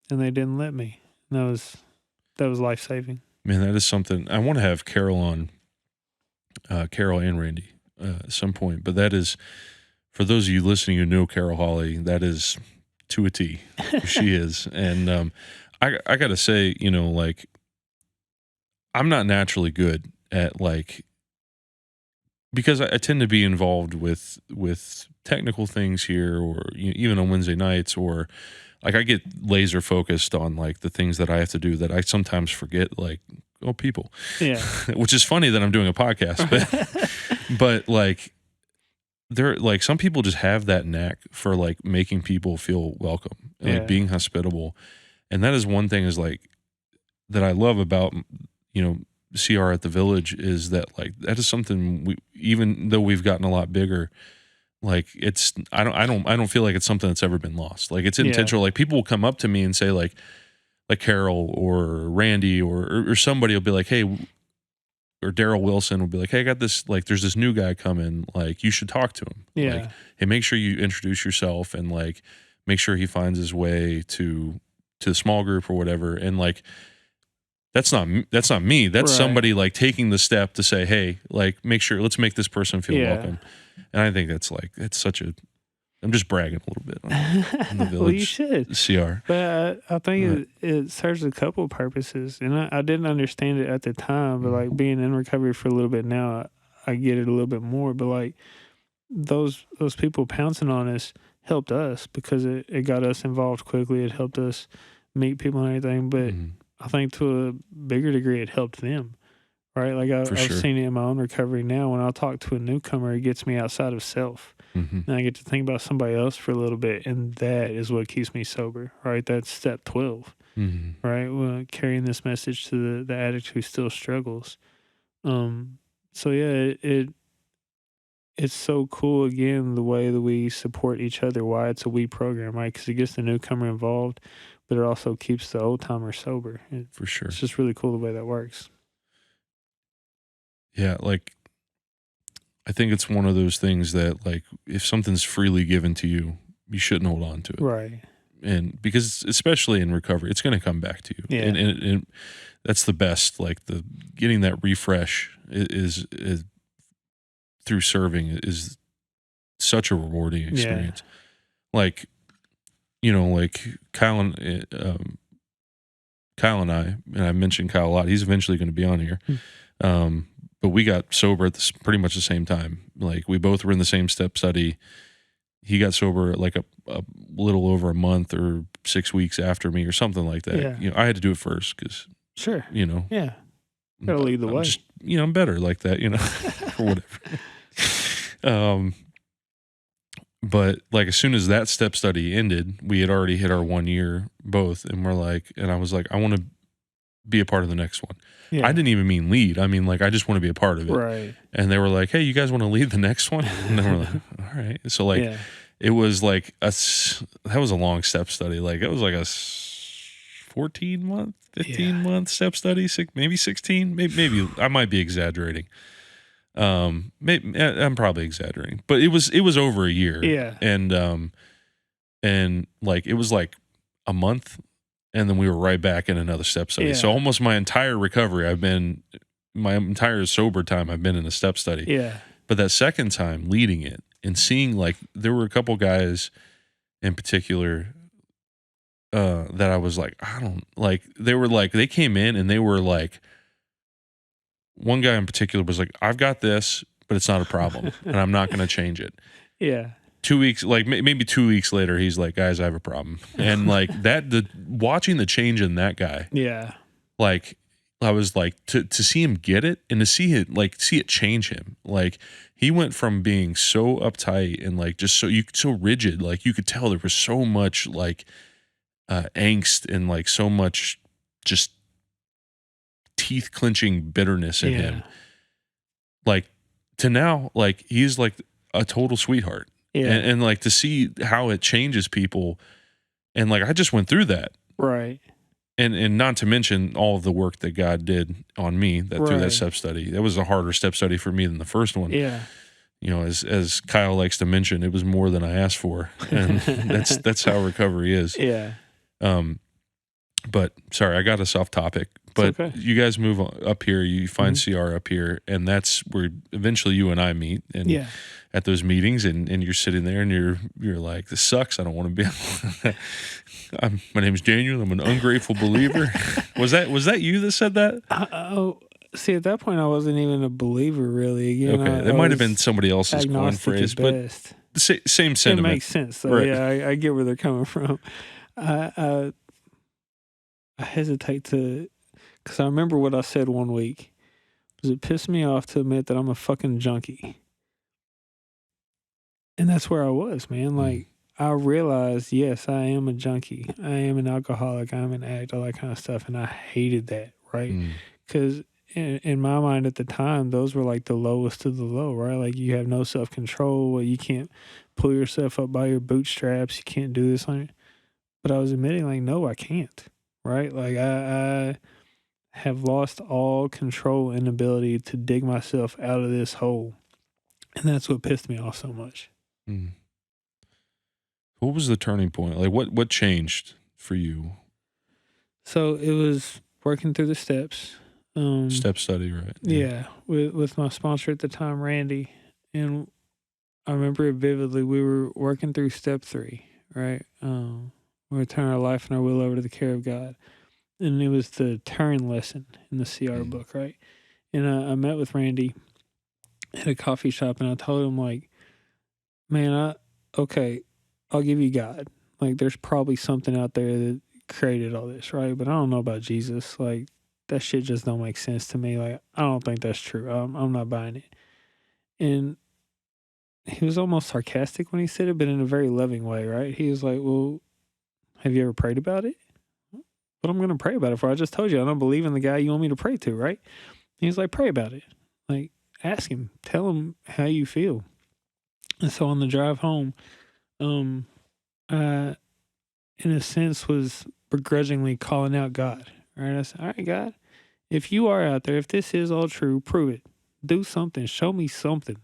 And they didn't let me. And that was life-saving. Man, that is something. I want to have Carol on, Carol and Randy, at some point. But that is, for those of you listening who know Carol Hawley, that is to a T who she is. And I got to say, you know, like, I'm not naturally good at, like, because I tend to be involved with technical things here, or even on Wednesday nights, or like I get laser focused on like the things that I have to do that I sometimes forget, like, oh, people. Yeah. Which is funny that I'm doing a podcast, but like, there, like, some people just have that knack for like making people feel welcome and like being hospitable. And that is one thing is like that I love about, you know, CR at the Village, is that like that is something we, even though we've gotten a lot bigger, like it's I don't feel like it's something that's ever been lost. Like it's intentional. Like people will come up to me and say like Carol or Randy or somebody will be like, hey, or Daryl Wilson will be like, hey, I got this, like there's this new guy coming, like you should talk to him. Yeah. Like, hey, make sure you introduce yourself and like make sure he finds his way to the small group or whatever. And like that's not me. That's Right. somebody like taking the step to say, hey, like make sure, let's make this person feel welcome. And I think that's like, it's such a, I'm just bragging a little bit on the Village. Well, you should. CR. But I think it serves a couple of purposes. And I didn't understand it at the time, but like being in recovery for a little bit now, I get it a little bit more. But like those people pouncing on us helped us because it got us involved quickly. It helped us meet people and everything. But I think to a bigger degree, it helped them. Right? Like I've seen it in my own recovery now. When I talk to a newcomer, it gets me outside of self. And I get to think about somebody else for a little bit. And that is what keeps me sober. Right? That's step 12. Right? Well, carrying this message to the addict who still struggles. So yeah, it's so cool, again, the way that we support each other, why it's a we program, right? Because it gets the newcomer involved, but it also keeps the old timer sober. For sure. It's just really cool the way that works. Yeah, like I think it's one of those things that like if something's freely given to you, you shouldn't hold on to it. Right. And because especially in recovery, it's going to come back to you. Yeah. And that's the best, like the getting that refresh is through serving is such a rewarding experience. Like, you know, like Kyle and I mentioned Kyle a lot. He's eventually going to be on here. But we got sober at pretty much the same time. Like we both were in the same step study. He got sober like a little over a month or 6 weeks after me or something like that. Yeah. You know, I had to do it first because, you know, gotta lead the way. Just, you know, I'm better like that, you know, or whatever. But like as soon as that step study ended, we had already hit our 1 year both, and we're like, and I was like, I want to be a part of the next one. I didn't even mean lead. I mean, like, I just want to be a part of it. Right. And they were like, hey, you guys want to lead the next one? And then we're like, all right. So like, it was like that was a long step study. Like it was like a 14-month, 15-month step study, maybe 16, maybe I might be exaggerating. Maybe I'm probably exaggerating, but it was over a year. Yeah. And like, it was like a month, and then we were right back in another step study. So almost my entire recovery, my entire sober time, I've been in a step study. Yeah. But that second time leading it and seeing, like, there were a couple guys in particular that I was like, I don't, like, they were like, they came in and they were like, one guy in particular was like, I've got this, but it's not a problem and I'm not going to change it. Yeah. 2 weeks, like maybe 2 weeks later, he's like, guys, I have a problem. And like watching the change in that guy. Yeah. Like, I was like, to see him get it and to see it change him. Like, he went from being so uptight and like just so rigid, like you could tell there was so much like angst and like so much just teeth clenching bitterness in him. Like, to now, like, he's like a total sweetheart. Yeah. And like to see how it changes people. And like, I just went through that. Right. And not to mention all of the work that God did on me through that step study. That was a harder step study for me than the first one. Yeah. You know, as Kyle likes to mention, it was more than I asked for. And that's how recovery is. Yeah. But sorry, I got us off topic. But okay. you guys move up here, you find CR up here, and that's where eventually you and I meet. And Yeah. at those meetings, and you're sitting there, and you're like, "This sucks. I don't want to be." My name is Daniel. I'm an ungrateful believer. Was that you that said that? Oh, see, at that point, I wasn't even a believer, really. Again, Okay, I that might have been was somebody else's coin agnostic phrase, at but best. same It sentiment. makes sense, though. Right. Yeah, I get where they're coming from. I hesitate to, because I remember what I said one week. Was it pissed me off to admit that I'm a fucking junkie, and that's where I was, man. Like I realized, yes, I am a junkie. I am an alcoholic. I'm an addict, all that kind of stuff, and I hated that, right? Because in my mind at the time, those were like the lowest of the low, right? Like you have no self control. You can't pull yourself up by your bootstraps. You can't do this. But I was admitting, like, no, I can't, right? Like I have lost all control and ability to dig myself out of this hole, and that's what pissed me off so much. What was the turning point? Like what changed for you? So it was working through the steps. Step study, right? Yeah, with my sponsor at the time, Randy, and I remember it vividly. We were working through step 3, right? We were turning our life and our will over to the care of God, and it was the turn lesson in the CR book, right? And I met with Randy at a coffee shop, and I told him, like, man, okay, I'll give you God. Like, there's probably something out there that created all this, right? But I don't know about Jesus. Like, that shit just don't make sense to me. Like, I don't think that's true. I'm not buying it. And he was almost sarcastic when he said it, but in a very loving way, right? He was like, well, have you ever prayed about it? What I'm going to pray about it for? I just told you I don't believe in the guy you want me to pray to, right? He's like, pray about it. Like, ask him. Tell him how you feel. And so on the drive home, I, in a sense, was begrudgingly calling out God. Right? I said, all right, God, if you are out there, if this is all true, prove it. Do something. Show me something.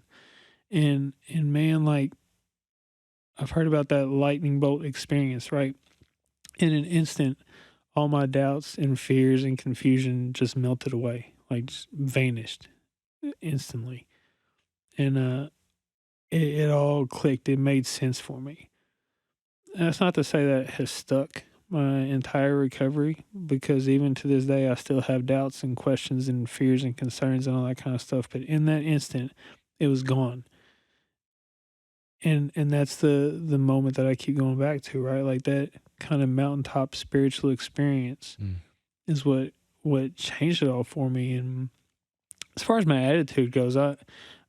And man, like, I've heard about that lightning bolt experience, right? In an instant, all my doubts and fears and confusion just melted away, like just vanished instantly. And it all clicked. It made sense for me. And that's not to say that it has stuck my entire recovery, because even to this day, I still have doubts and questions and fears and concerns and all that kind of stuff. But in that instant, it was gone. And that's the moment that I keep going back to, right? Like that kind of mountaintop spiritual experience is what changed it all for me. And as far as my attitude goes, I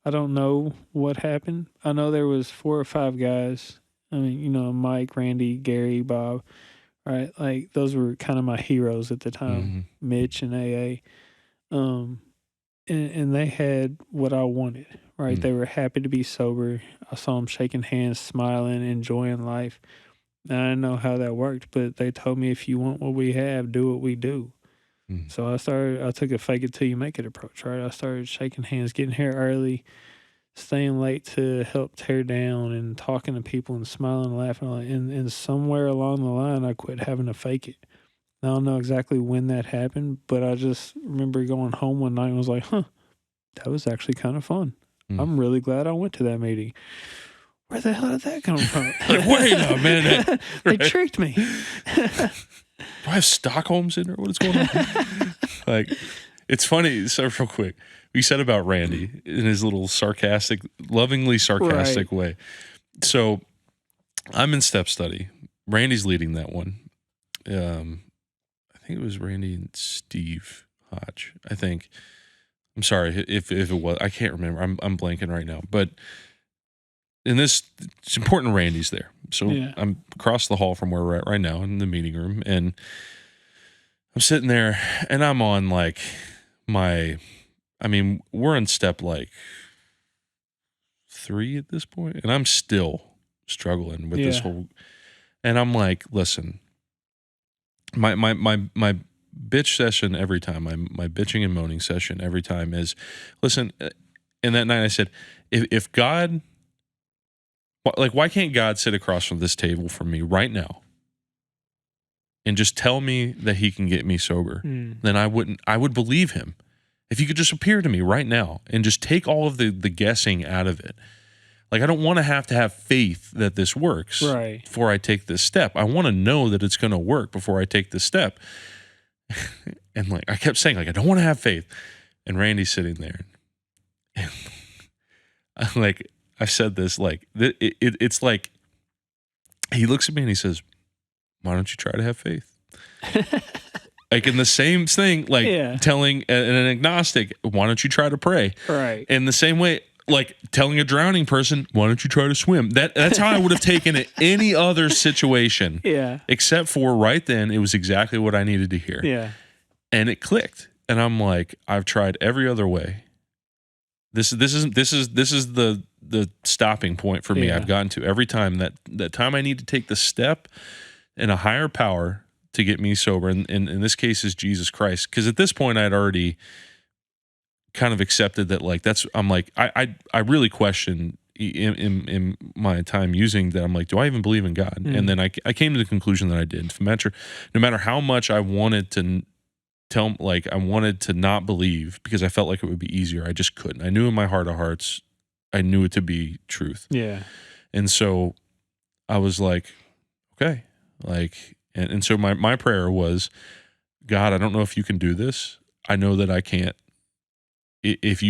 don't know what happened. I know there was 4 or 5 guys. I mean, Mike, Randy, Gary, Bob, right? Like those were kind of my heroes at the time, Mitch and AA. And they had what I wanted, right? They were happy to be sober. I saw them shaking hands, smiling, enjoying life. And I didn't know how that worked, but they told me, if you want what we have, do what we do. So I took a fake it till you make it approach, right? I started shaking hands, getting here early, staying late to help tear down, and talking to people and smiling and laughing. And somewhere along the line, I quit having to fake it. I don't know exactly when that happened, but I just remember going home one night and was like, that was actually kind of fun. I'm really glad I went to that meeting. Where the hell did that come from? Like, wait a minute. They tricked me. Do I have Stockholm syndrome? What is going on? Like, it's funny. So real quick, we said about Randy in his little sarcastic, lovingly sarcastic way. So I'm in step study. Randy's leading that one. I think it was Randy and Steve Hodge. I think. I'm sorry if it was. I can't remember. I'm blanking right now. But in this, it's important Randy's there. So I'm across the hall from where we're at right now in the meeting room, and I'm sitting there, and I'm on like we're on step like 3 at this point, and I'm still struggling with this whole. And I'm like, listen, my bitch session every time, my bitching and moaning session every time is, listen. And that night I said, if God. Like, why can't God sit across from this table from me right now and just tell me that he can get me sober, then I would believe him. If he could just appear to me right now and just take all of the guessing out of it. Like, I don't want to have faith that this works before I take this step. I want to know that it's going to work before I take this step. And like, I kept saying, like, I don't want to have faith. And Randy's sitting there. And like, I said this, like, it's like, he looks at me and he says, why don't you try to have faith? Like, in the same thing, like telling an agnostic, why don't you try to pray? Right. In the same way, like telling a drowning person, why don't you try to swim? That's how I would have taken it any other situation. Yeah. Except for right then, it was exactly what I needed to hear. Yeah. And it clicked. And I'm like, I've tried every other way. This is the stopping point for me. I've gotten to every time that time I need to take the step in a higher power to get me sober. And in this case is Jesus Christ. Because at this point I'd already kind of accepted that, like, I'm like, I really question in my time using that. I'm like, do I even believe in God? And then I came to the conclusion that I did. No matter how much I wanted to I wanted to not believe because I felt like it would be easier, I just couldn't. I knew in my heart of hearts, I knew it to be truth. Yeah. And so I was like, okay. Like, and so my prayer was, God, I don't know if you can do this. I know that I can't. If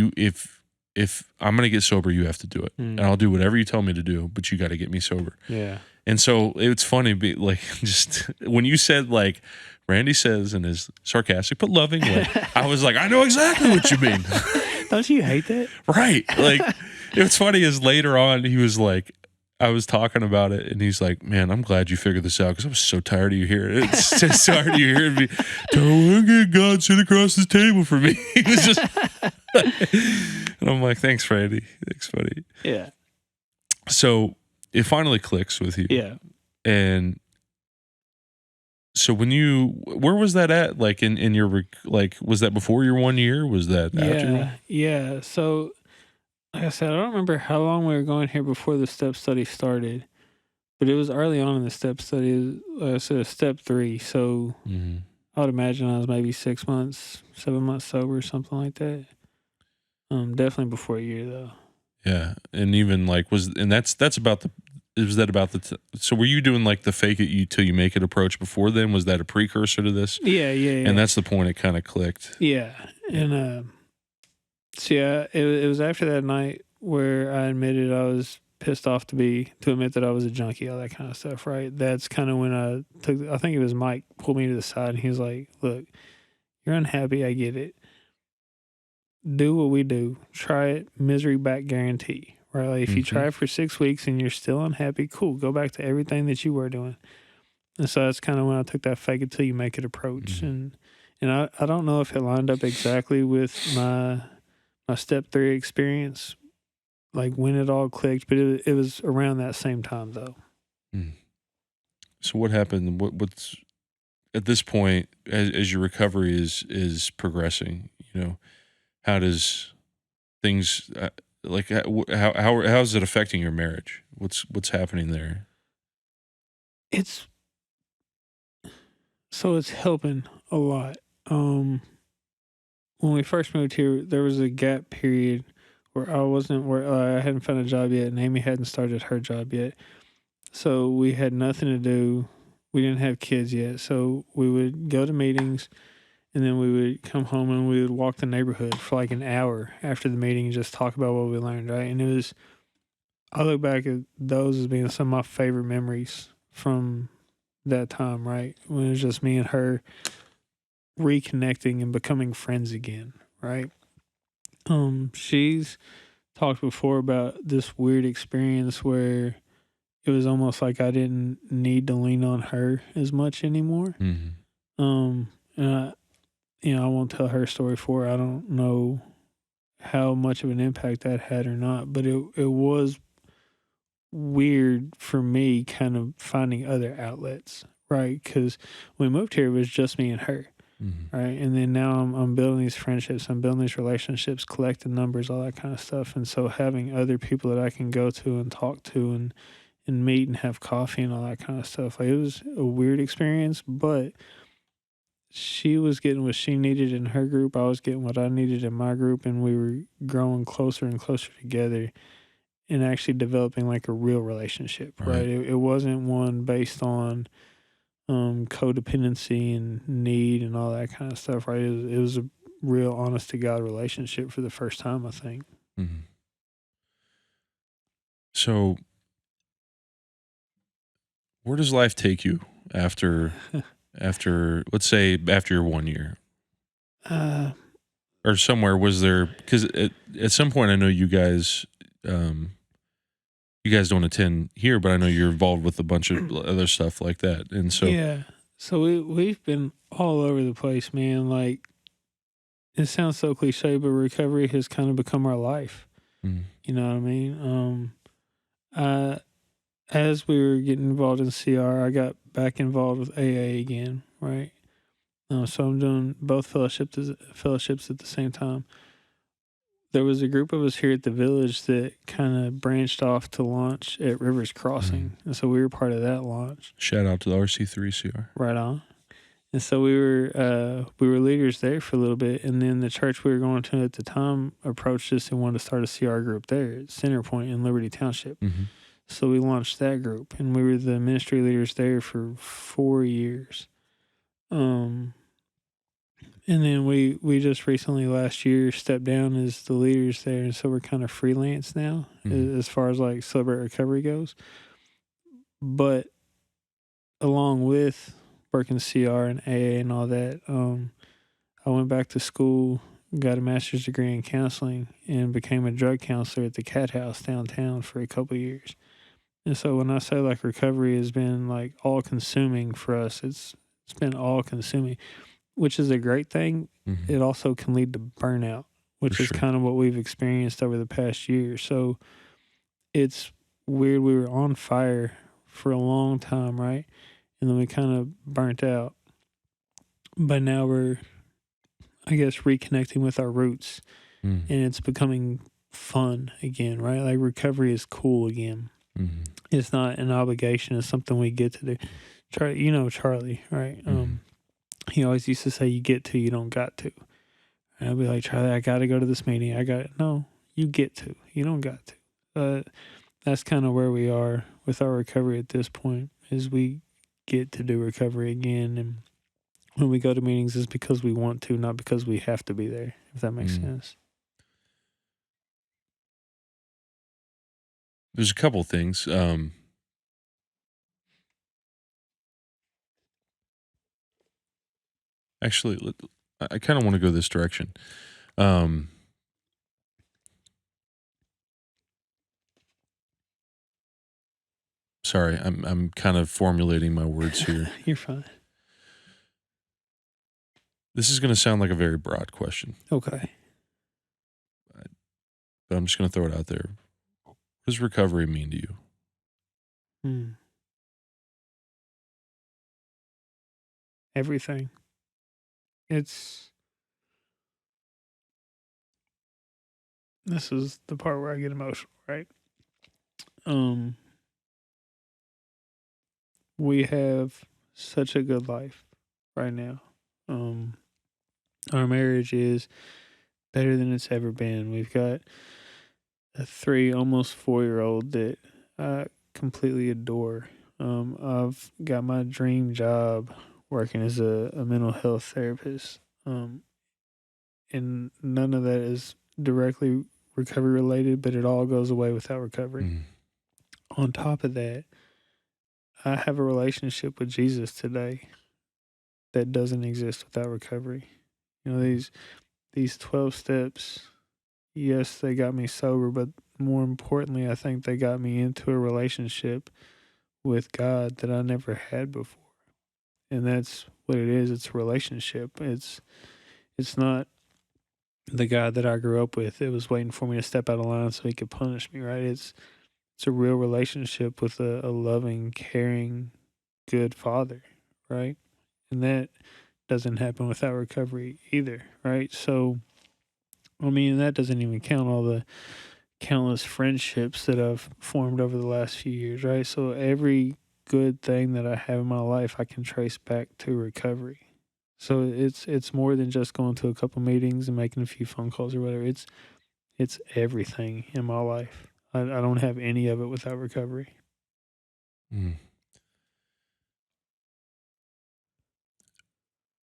I'm going to get sober, you have to do it. And I'll do whatever you tell me to do, but you got to get me sober. Yeah. And so it's funny, like, just when you said, like, Randy says in his sarcastic but loving way, I was like, I know exactly what you mean. Don't you hate that? Right. Like, what's funny is later on, he was like, I was talking about it, and he's like, man, I'm glad you figured this out because I was so tired of you hearing it. It's so tired of you hearing me. Don't get God sit across this table for me. He was just, and I'm like, thanks, Randy. Thanks, buddy. Yeah. So it finally clicks with you. Yeah. And so where was that at? Like in your, like, was that before your 1 year? Was that after? Yeah. So, like I said, I don't remember how long we were going here before the step study started, but it was early on in the step study. Like I said, step 3. So I would imagine I was maybe 6 months, 7 months sober, something like that. Definitely before a year though. Yeah, and even like was that about the? So were you doing like the fake it you till you make it approach before then? Was that a precursor to this? Yeah. And that's the point it kind of clicked. Yeah, and so yeah, it was after that night where I admitted I was pissed off to admit that I was a junkie, all that kind of stuff. Right. That's kind of when I think it was Mike pulled me to the side and he was like, "Look, you're unhappy. I get it. Do what we do. Try it. Misery back guarantee." Right? Like, if you try it for 6 weeks and you're still unhappy, cool. Go back to everything that you were doing. And so that's kind of when I took that fake it till you make it approach. And I don't know if it lined up exactly with my step 3 experience, like when it all clicked, but it was around that same time though. So what happened? What's at this point as your recovery is progressing? You know, how does things like how is it affecting your marriage? What's happening there? It's helping a lot. When we first moved here, there was a gap period where I hadn't found a job yet, and Amy hadn't started her job yet. So we had nothing to do. We didn't have kids yet. So we would go to meetings, and then we would come home and we would walk the neighborhood for like an hour after the meeting and just talk about what we learned, right? And I look back at those as being some of my favorite memories from that time, right? When it was just me and her reconnecting and becoming friends again, right? She's talked before about this weird experience where it was almost like I didn't need to lean on her as much anymore. And I won't tell her story for her. I don't know how much of an impact that had or not, but it was weird for me kind of finding other outlets, right? Because when we moved here, it was just me and her. Right. And then now I'm building these friendships, I'm building these relationships, collecting numbers, all that kind of stuff. And so having other people that I can go to and talk to and meet and have coffee and all that kind of stuff. Like, it was a weird experience, but she was getting what she needed in her group. I was getting what I needed in my group, and we were growing closer and closer together and actually developing like a real relationship, right? Right. It wasn't one based on codependency and need and all that kind of stuff, right? It was a real honest to God relationship for the first time, I think. Mhm. So, where does life take you after let's say after your 1 year uh, or somewhere? Was there because at some point I know um, you guys don't attend here, but I know you're involved with a bunch of other stuff like that, and so yeah. So we've been all over the place, man. Like, it sounds so cliche, but recovery has kind of become our life. mm, You know what I mean? I As we were getting involved in CR, I got back involved with AA again, right? So I'm doing both fellowships at the same time. There was a group of us here at the village that kind of branched off to launch at Rivers mm. Crossing, and so we were part of that launch. Shout out to the RC3CR. Right on. And so we were leaders there for a little bit, and then the church we were going to at the time approached us and wanted to start a CR group there at Centerpoint in Liberty Township. Mm-hmm. So we launched that group, and we were the ministry leaders there for 4 years. And then we just recently last year stepped down as the leaders there, and so we're kind of freelance now as far as like Celebrate Recovery goes. But along with working CR and AA and all that, I went back to school, got a master's degree in counseling, and became a drug counselor at the Cat House downtown for a couple of years. And so when I say like recovery has been like all consuming for us, it's been all consuming, which is a great thing. Mm-hmm. It also can lead to burnout, which For is sure. kind of what we've experienced over the past year. So it's weird. We were on fire for a long time, right? And then we kind of burnt out. But now we're, I guess, reconnecting with our roots, Mm-hmm. and it's becoming fun again, right? Like, recovery is cool again. Mm-hmm. It's not an obligation. It's something we get to do. Charlie, right? Mm-hmm. He always used to say, "You get to, you don't got to." And I'd be like, "Charlie, I got to go to this meeting. No, you get to, you don't got to." That's kind of where we are with our recovery at this point. Is we get to do recovery again, and when we go to meetings, it's because we want to, not because we have to be there. If that makes sense. There's a couple things. Actually, I kind of want to go this direction. Sorry, I'm kind of formulating my words here. You're fine. This is going to sound like a very broad question, Okay. but I'm just going to throw it out there. What does recovery mean to you? Everything. This is the part where I get emotional, right? We have such a good life right now. Our marriage is better than it's ever been. We've got a almost 4-year-old that I completely adore. I've got my dream job working as a mental health therapist. And none of that is directly recovery related, but it all goes away without recovery. On top of that, I have a relationship with Jesus today that doesn't exist without recovery. These 12 steps, yes, they got me sober, but more importantly, I think they got me into a relationship with God that I never had before. And that's what it is. It's a relationship. It's not the God that I grew up with. It was waiting for me to step out of line so he could punish me, right? It's a real relationship with a loving, caring, good father, right? And that doesn't happen without recovery either, right? So, I mean, that doesn't even count all the countless friendships that I've formed over the last few years, right? So every good thing that I have in my life, I can trace back to recovery. So it's more than just going to a couple meetings and making a few phone calls or whatever. It's everything in my life. I don't have any of it without recovery. Mm.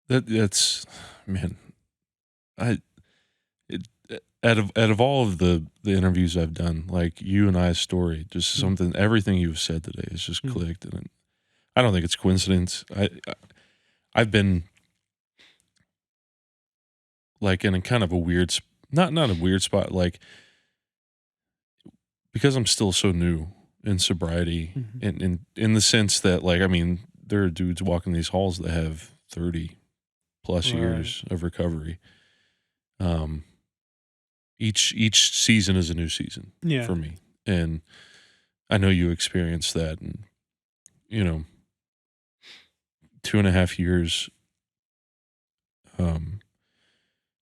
That's man. I it, out of all of the interviews I've done, like you and I's story, just something everything you've said today has just clicked, and I don't think it's coincidence. I've been like in a kind of a weird, not a weird spot, like because I'm still so new in sobriety, in the sense that like I mean there are dudes walking these halls that have 30 plus years of recovery. Each season is a new season for me, and I know you experienced that, and 2.5 years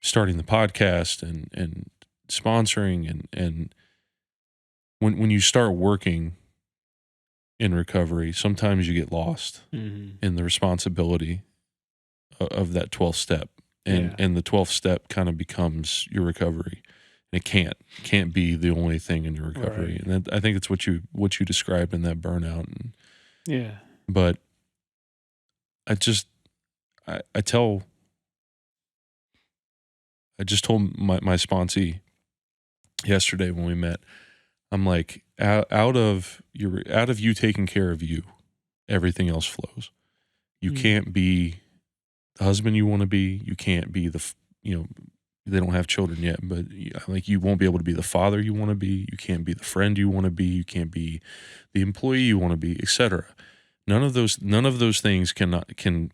starting the podcast and sponsoring and when you start working in recovery, sometimes you get lost in the responsibility of that 12th step, and the 12th step kind of becomes your recovery. And it can't be the only thing in your recovery, and I think it's what you described in that burnout. And, but I just I told my sponsee yesterday when we met, I'm like, out of you taking care of you, everything else flows. You can't be the husband you want to be. You can't be they don't have children yet, but like you won't be able to be the father you want to be. You can't be the friend you want to be. You can't be the employee you want to be, etc. None of those things can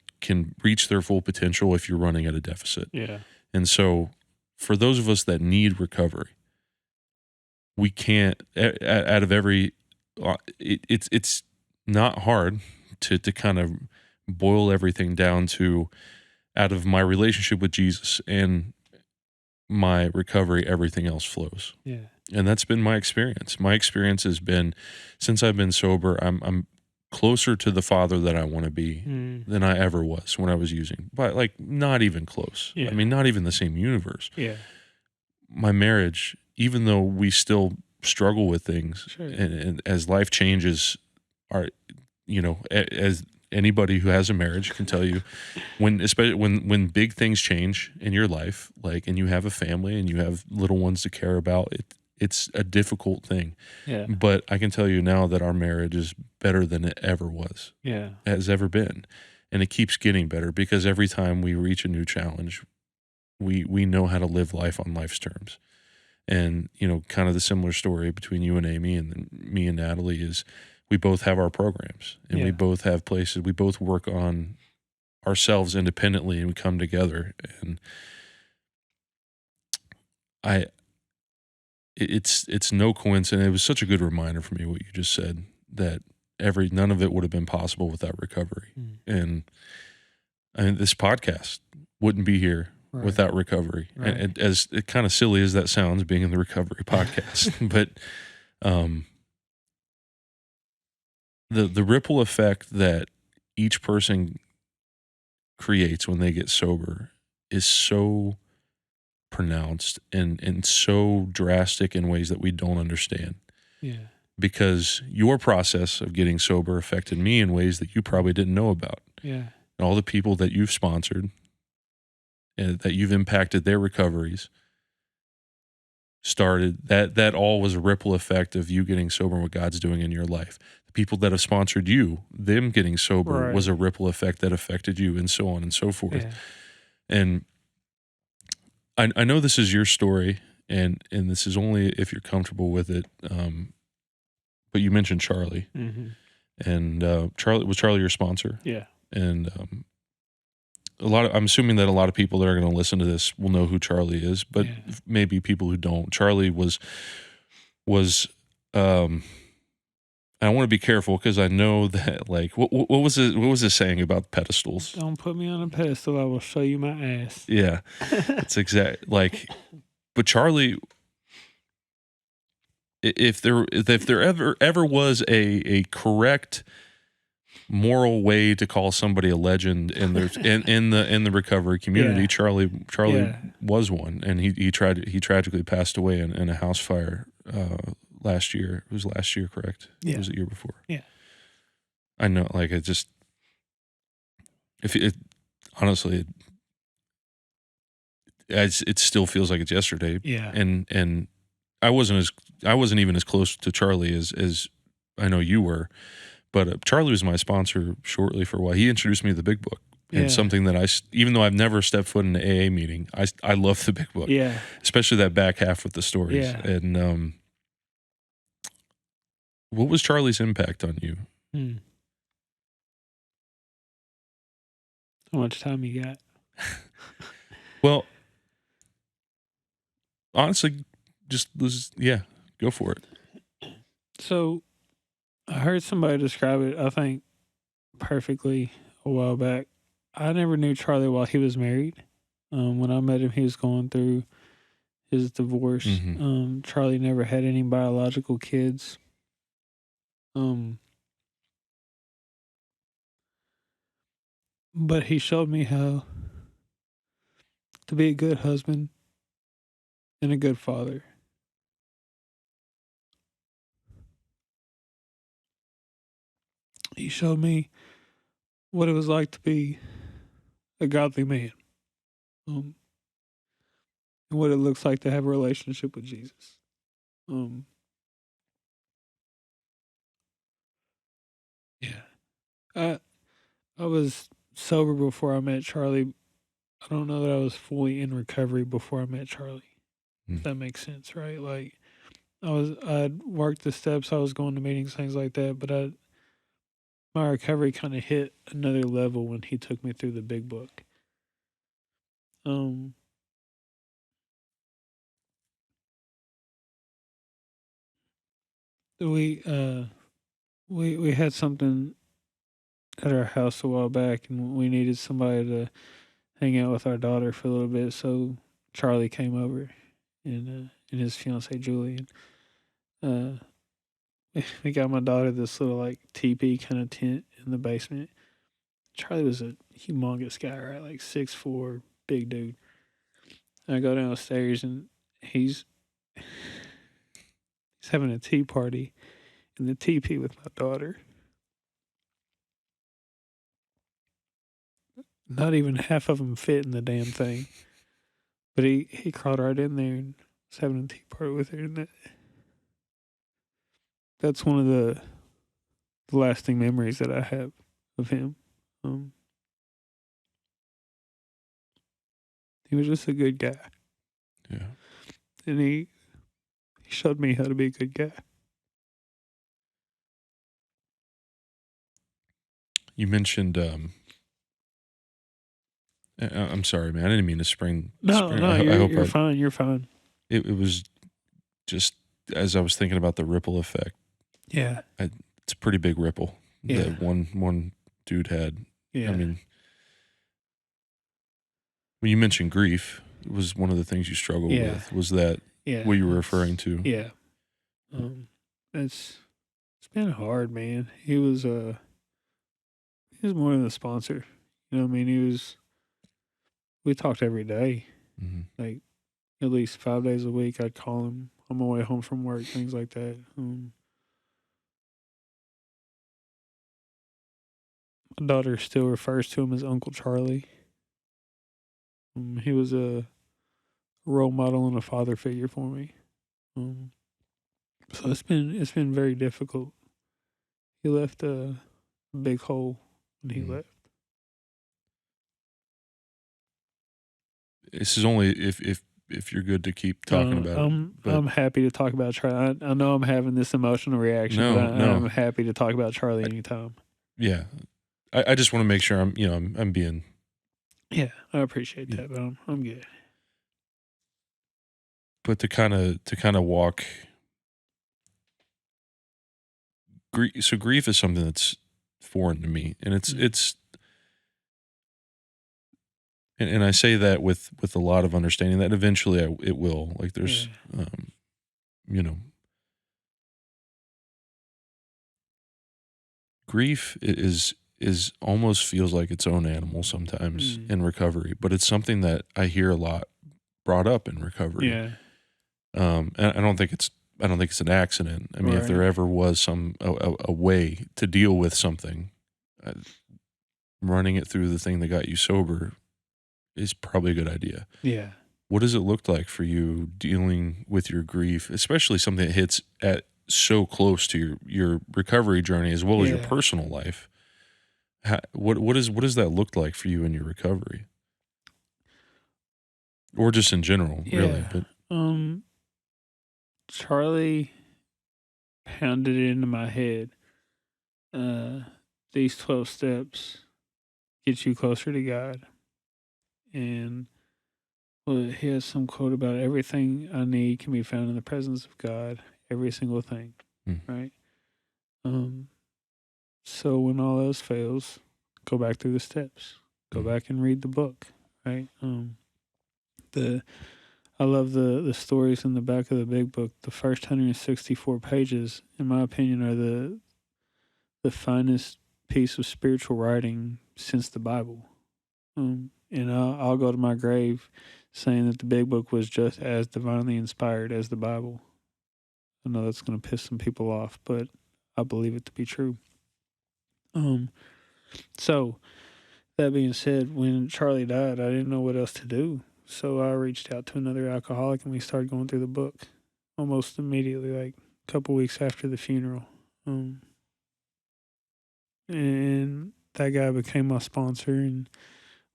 reach their full potential if you're running at a deficit. Yeah. And so for those of us that need recovery, we can't out of every it's not hard to kind of boil everything down to out of my relationship with Jesus and my recovery, everything else flows. Yeah. And that's been my experience. My experience has been, since I've been sober, I'm closer to the father that I want to be than I ever was when I was using, but like not even close. Yeah. I mean, not even the same universe. Yeah. My marriage, even though we still struggle with things, and as life changes, as anybody who has a marriage can tell you, especially when big things change in your life, like, and you have a family and you have little ones to care about, it's a difficult thing. Yeah. But I can tell you now that our marriage is better than it ever was. Yeah. Has ever been. And it keeps getting better because every time we reach a new challenge, we know how to live life on life's terms. And, kind of the similar story between you and Amy and then me and Natalie is we both have our programs, and we both have places. We both work on ourselves independently, and we come together. And it's no coincidence. It was such a good reminder for me what you just said, that none of it would have been possible without recovery. And I mean, this podcast wouldn't be here without recovery. And as it kind of silly as that sounds, being in the recovery podcast, but the ripple effect that each person creates when they get sober is so pronounced and so drastic in ways that we don't understand. Yeah. Because your process of getting sober affected me in ways that you probably didn't know about. Yeah. And all the people that you've sponsored and that you've impacted their recoveries started that all was a ripple effect of you getting sober and what God's doing in your life. The people that have sponsored you, them getting sober was a ripple effect that affected you, and so on and so forth. Yeah. And I know this is your story, and this is only if you're comfortable with it. But you mentioned Charlie, and Charlie your sponsor? Yeah. And I'm assuming that a lot of people that are going to listen to this will know who Charlie is, but maybe people who don't. Charlie was I want to be careful because I know that, like, what was it saying about pedestals? Don't put me on a pedestal. I will show you my ass. Yeah, it's exact. Like, but Charlie if there ever was a correct moral way to call somebody a legend in the recovery community, Yeah. Charlie Yeah. was one, and he tragically passed away in a house fire last year. It was last year, correct? Yeah. It was the year before. Yeah. I know, like it just honestly it still feels like it's yesterday. Yeah. And I wasn't even as close to Charlie as I know you were. But Charlie was my sponsor shortly for a while. He introduced me to the Big Book, and something that even though I've never stepped foot in an AA meeting, I love the Big Book. Yeah. Especially that back half with the stories. Yeah. And what was Charlie's impact on you? How much time you got? Well, honestly, go for it. So, I heard somebody describe it, I think, perfectly a while back. I never knew Charlie while he was married. When I met him, he was going through his divorce. Mm-hmm. Charlie never had any biological kids. But he showed me how to be a good husband and a good father. He showed me what it was like to be a godly man, and what it looks like to have a relationship with Jesus. Yeah, I was sober before I met Charlie. I don't know that I was fully in recovery before I met Charlie. If that makes sense, right? Like I'd worked the steps, I was going to meetings, things like that, but my recovery kind of hit another level when he took me through the Big Book. We had something at our house a while back, and we needed somebody to hang out with our daughter for a little bit. So Charlie came over, and his fiance Julie, and we got my daughter this little like teepee kind of tent in the basement. Charlie was a humongous guy, right? Like 6'4", big dude. And I go downstairs, and he's having a tea party in the teepee with my daughter. Not even half of them fit in the damn thing. But he crawled right in there and was having a tea party with her. And that's one of the lasting memories that I have of him. He was just a good guy. Yeah. And he showed me how to be a good guy. You mentioned I'm sorry, man. I didn't mean to spring. No, you're fine. You're fine. It was just as I was thinking about the ripple effect. Yeah. It's a pretty big ripple that one dude had. Yeah. I mean, when you mentioned grief, it was one of the things you struggled with. Was that what you were referring to? Yeah. It's been hard, man. He was more than a sponsor. You know what I mean? We talked every day. Mm-hmm. Like at least 5 days a week. I'd call him on my way home from work, things like that. My daughter still refers to him as Uncle Charlie. He was a role model and a father figure for me. So it's been very difficult. He left a big hole when he left. This is only if you're good to keep talking about it. I'm happy to talk about Charlie. I know I'm having this emotional reaction, but I'm happy to talk about Charlie anytime. Yeah, I just want to make sure I'm being. Yeah, I appreciate that, but I'm good. But to kind of walk. So grief is something that's foreign to me, and it's. And I say that with a lot of understanding that eventually it will. Like there's, grief is almost feels like its own animal sometimes in recovery, but it's something that I hear a lot brought up in recovery. Yeah. And I don't think it's an accident. I mean, if there ever was a way to deal with something, running it through the thing that got you sober is probably a good idea. Yeah. What does it look like for you dealing with your grief, especially something that hits at so close to your recovery journey as well as your personal life? What does that look like for you in your recovery, or just in general, really? But Charlie pounded it into my head. These 12 steps get you closer to God, and he has some quote about everything I need can be found in the presence of God. Every single thing, right? So when all else fails, go back through the steps. Go back and read the book, right? I love the stories in the back of the big book. The first 164 pages, in my opinion, are the finest piece of spiritual writing since the Bible. And I'll go to my grave saying that the big book was just as divinely inspired as the Bible. I know that's going to piss some people off, but I believe it to be true. So that being said, when Charlie died, I didn't know what else to do. So I reached out to another alcoholic and we started going through the book almost immediately, like a couple weeks after the funeral. And that guy became my sponsor, and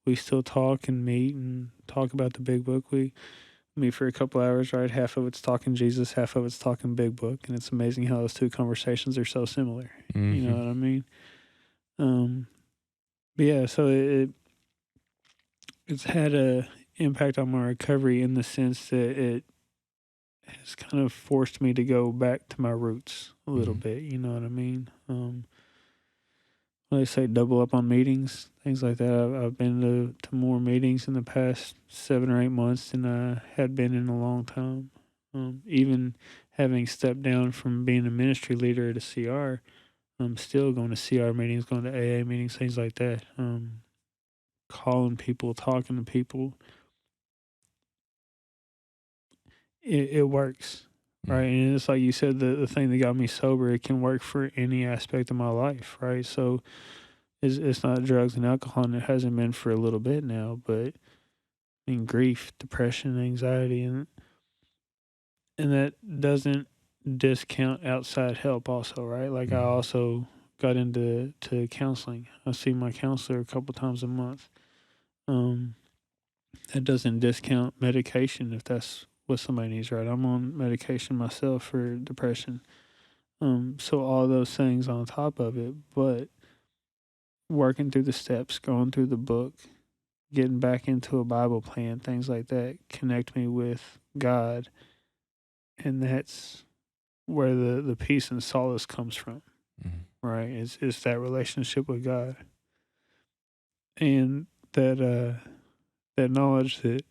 we still talk and meet and talk about the big book. We meet for a couple hours, right? Half of it's talking Jesus, half of it's talking big book. And it's amazing how those two conversations are so similar. Mm-hmm. You know what I mean? But yeah, so it's had a impact on my recovery in the sense that it has kind of forced me to go back to my roots a little bit. You know what I mean? They say double up on meetings, things like that. I've been to more meetings in the past 7 or 8 months than I had been in a long time. Even having stepped down from being a ministry leader at a CR, I'm still going to CR meetings, going to AA meetings, things like that. Calling people, talking to people. It works, right? And it's like you said, the thing that got me sober, it can work for any aspect of my life, right? So it's not drugs and alcohol, and it hasn't been for a little bit now, but I mean, grief, depression, anxiety, and that doesn't discount outside help also, right? Like I also got into counseling. I see my counselor a couple times a month. That doesn't discount medication if that's what somebody needs, right? I'm on medication myself for depression. So all those things on top of it, but working through the steps, going through the book, getting back into a Bible plan, things like that, connect me with God. And that's where the peace and solace comes from, right? It's that relationship with God. And that knowledge that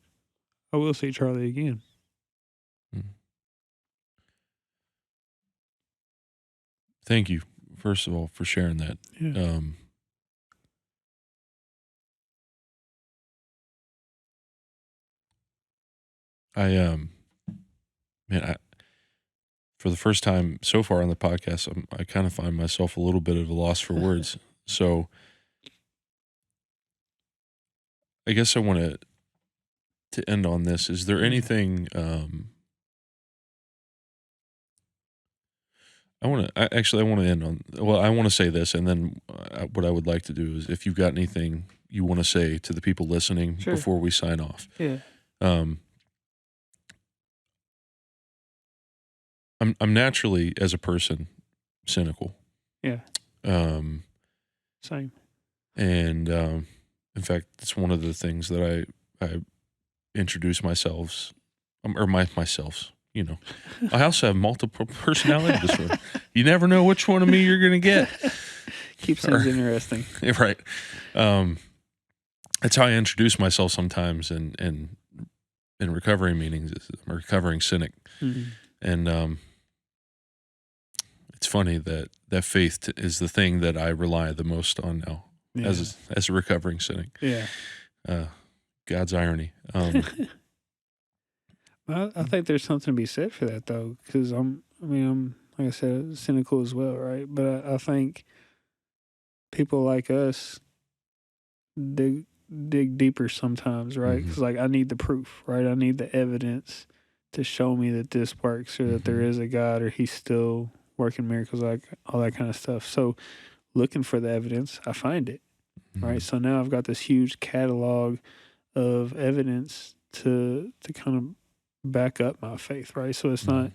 I will see Charlie again. Thank you, first of all, for sharing that. Yeah. For the first time so far on the podcast, I kind of find myself a little bit of a loss for words. So I guess I want to end on this. Is there anything, I want to end on, well, I want to say this, and then what I would like to do is if you've got anything you want to say to the people listening before we sign off. Yeah. I'm naturally, as a person, cynical. Yeah. Same. And in fact, it's one of the things that I introduce myself. You know, I also have multiple personality disorder. You never know which one of me you're going to get. Keeps things interesting. Right. That's how I introduce myself sometimes in recovery meetings. I'm a recovering cynic. And it's funny that faith is the thing that I rely the most on now as a recovering cynic. Yeah. God's irony. I think there's something to be said for that, though, because I'm like I said, cynical as well, right? But I think people like us dig deeper sometimes, right? Because like I need the proof, right? I need the evidence to show me that this works, or that there is a God, or He's still working miracles, like all that kind of stuff. So looking for the evidence, I find it, right? So now I've got this huge catalog of evidence to kind of back up my faith, right? So it's not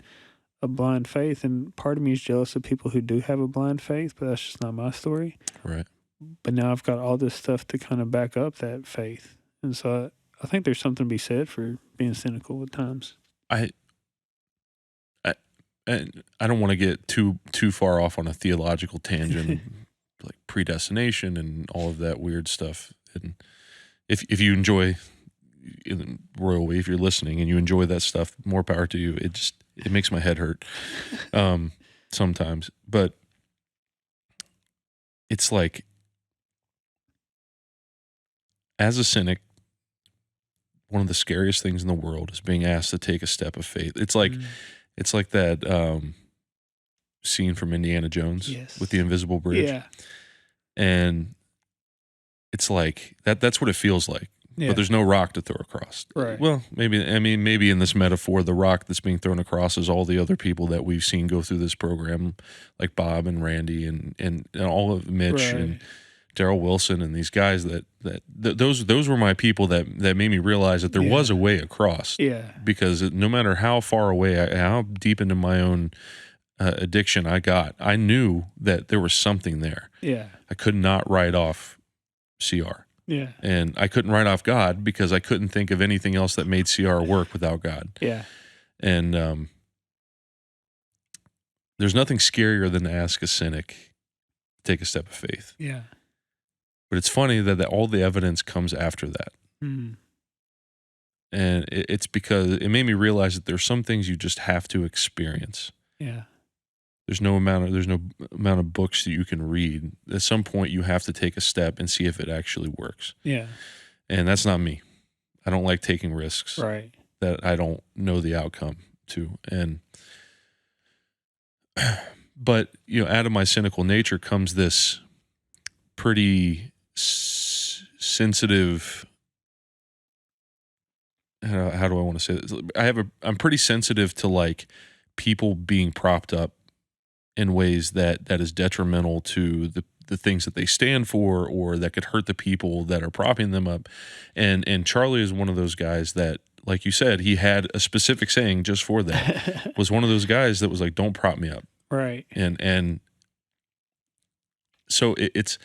a blind faith, and part of me is jealous of people who do have a blind faith, but that's just not my story. Right. But now I've got all this stuff to kind of back up that faith, and so I think there's something to be said for being cynical at times. And I don't want to get too far off on a theological tangent, like predestination and all of that weird stuff. And if you enjoy Royal We, if you're listening and you enjoy that stuff, more power to you. It makes my head hurt sometimes, but it's like, as a cynic, one of the scariest things in the world is being asked to take a step of faith. It's like that scene from Indiana Jones with the invisible bridge. Yeah. And it's like that's what it feels like. Yeah. But there's no rock to throw across. Right. Well, maybe in this metaphor, the rock that's being thrown across is all the other people that we've seen go through this program, like Bob and Randy and all of Mitch and Daryl Wilson and these guys those were my people that made me realize that there was a way across. Yeah. Because no matter how far away, how deep into my own addiction I knew that there was something there. Yeah. I could not write off CR. Yeah. And I couldn't write off God because I couldn't think of anything else that made CR work without God. Yeah. And there's nothing scarier than to ask a cynic to take a step of faith. Yeah. But it's funny that all the evidence comes after that. Mm. And it's because it made me realize that there's some things you just have to experience. Yeah. There's no amount of books that you can read. At some point, you have to take a step and see if it actually works. Yeah. And that's not me. I don't like taking risks that I don't know the outcome to. And but out of my cynical nature comes this pretty sensitive. How do I want to say this? I'm pretty sensitive to like people being propped up in ways that is detrimental to the things that they stand for, or that could hurt the people that are propping them up. And Charlie is one of those guys that, like you said, he had a specific saying just for that. Was one of those guys that was like, don't prop me up. Right. And so it's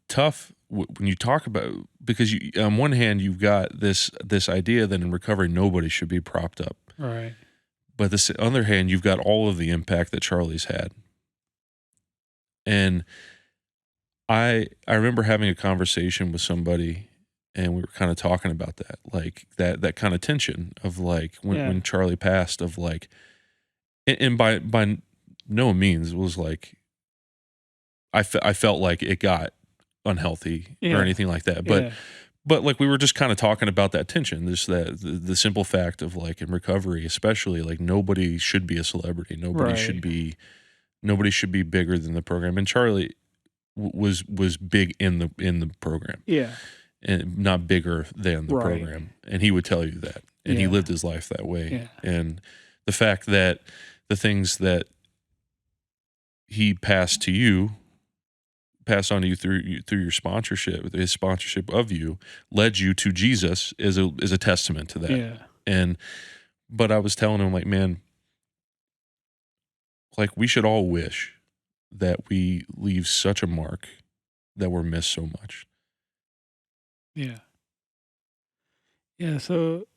tough when you talk about, because on one hand you've got this idea that in recovery nobody should be propped up, right? But on the other hand, you've got all of the impact that Charlie's had. And I remember having a conversation with somebody, and we were kind of talking about that, like that kind of tension of like when Charlie passed, of like, and by no means was like I felt like it got unhealthy or anything like that, but like we were just kind of talking about that tension, the simple fact of like in recovery, especially, like nobody should be a celebrity, nobody should be bigger than the program, and Charlie was big in the program, and not bigger than the program, and he would tell you that, and he lived his life that way, and the fact that the things that he passed on to you through your sponsorship, his sponsorship of you, led you to Jesus, is a testament to that. Yeah. But I was telling him, like, man, like we should all wish that we leave such a mark that we're missed so much. Yeah. Yeah. So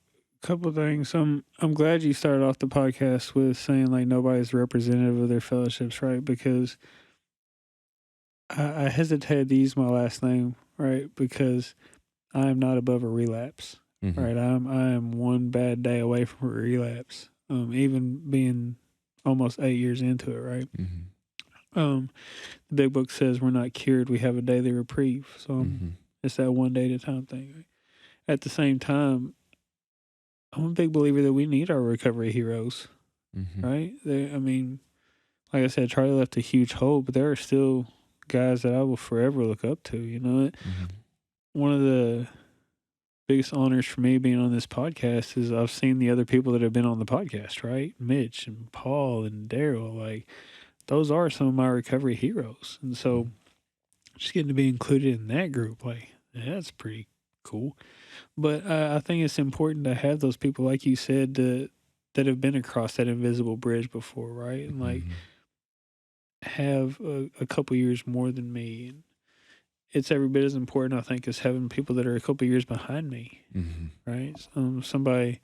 a couple of things. I'm glad you started off the podcast with saying like nobody's representative of their fellowships, right? Because I hesitated to use my last name, right? Because I am not above a relapse. Mm-hmm. right? I am one bad day away from a relapse. Even being almost 8 years into it, right? Mm-hmm. The big book says we're not cured; we have a daily reprieve. So Mm-hmm. it's that one day at a time thing. Right? At the same time, I'm a big believer that we need our recovery heroes, Mm-hmm. right? I mean, like I said, Charlie left a huge hole, but there are still guys that I will forever look up to. You know, Mm-hmm. one of the biggest honors for me being on this podcast is I've seen the other people that have been on the podcast, right? Mitch and Paul and Daryl, like those are some of my recovery heroes. And so just getting to be included in that group, like that's pretty cool. But I think it's important to have those people, like you said, that have been across that invisible bridge before, right? And like Mm-hmm. have a couple years more than me. And it's every bit as important, I think, as having people that are a couple years behind me, Mm-hmm. right? Somebody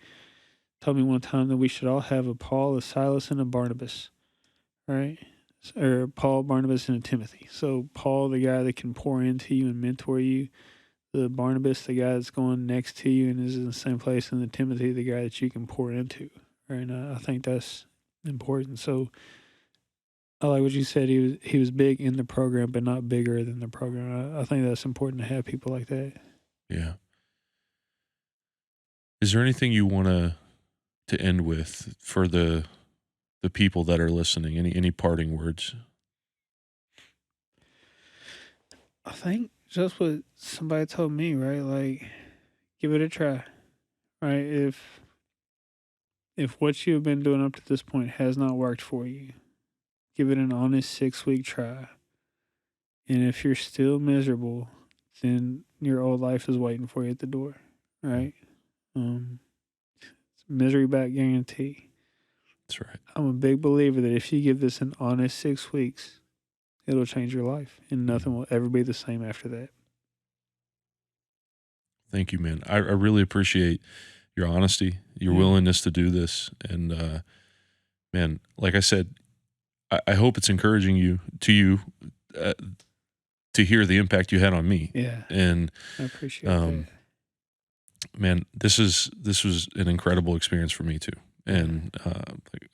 told me one time that we should all have a Paul, a Silas, and a Barnabas, right? Or Paul, Barnabas, and a Timothy. So Paul, the guy that can pour into you and mentor you. The Barnabas, the guy that's going next to you and is in the same place, and the Timothy, the guy that you can pour into. Right? And I think that's important. So I like what you said. He was big in the program, but not bigger than the program. I think that's important to have people like that. Yeah. Is there anything you want to end with for the people that are listening? Any parting words? I think just what somebody told me, right? Like, give it a try, right? If what you have been doing up to this point has not worked for you, give it an honest 6-week try. And if you're still miserable, then your old life is waiting for you at the door, right? It's misery back guarantee. That's right. I'm a big believer that if you give this an honest 6 weeks, it'll change your life, and nothing will ever be the same after that. Thank you, man. I really appreciate your honesty, your willingness to do this. And, man, like I said, I hope it's encouraging you to hear the impact you had on me. Yeah. And I appreciate that. Man, this was an incredible experience for me too. And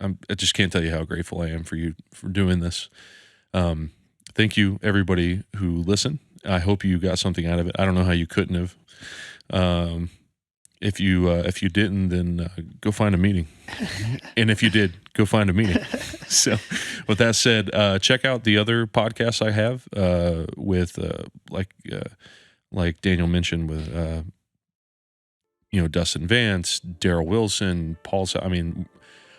I just can't tell you how grateful I am for you for doing this. Thank you, everybody who listened. I hope you got something out of it. I don't know how you couldn't have. If you didn't, then go find a meeting. And if you did, go find a meeting. So with that said, check out the other podcasts I have with like Daniel mentioned with Dustin Vance, Daryl Wilson, Paul. I mean,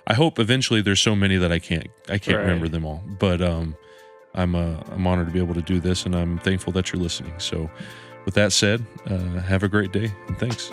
I hope eventually there's so many that I can't remember them all. But I'm honored to be able to do this, and I'm thankful that you're listening. So with that said, have a great day, and thanks.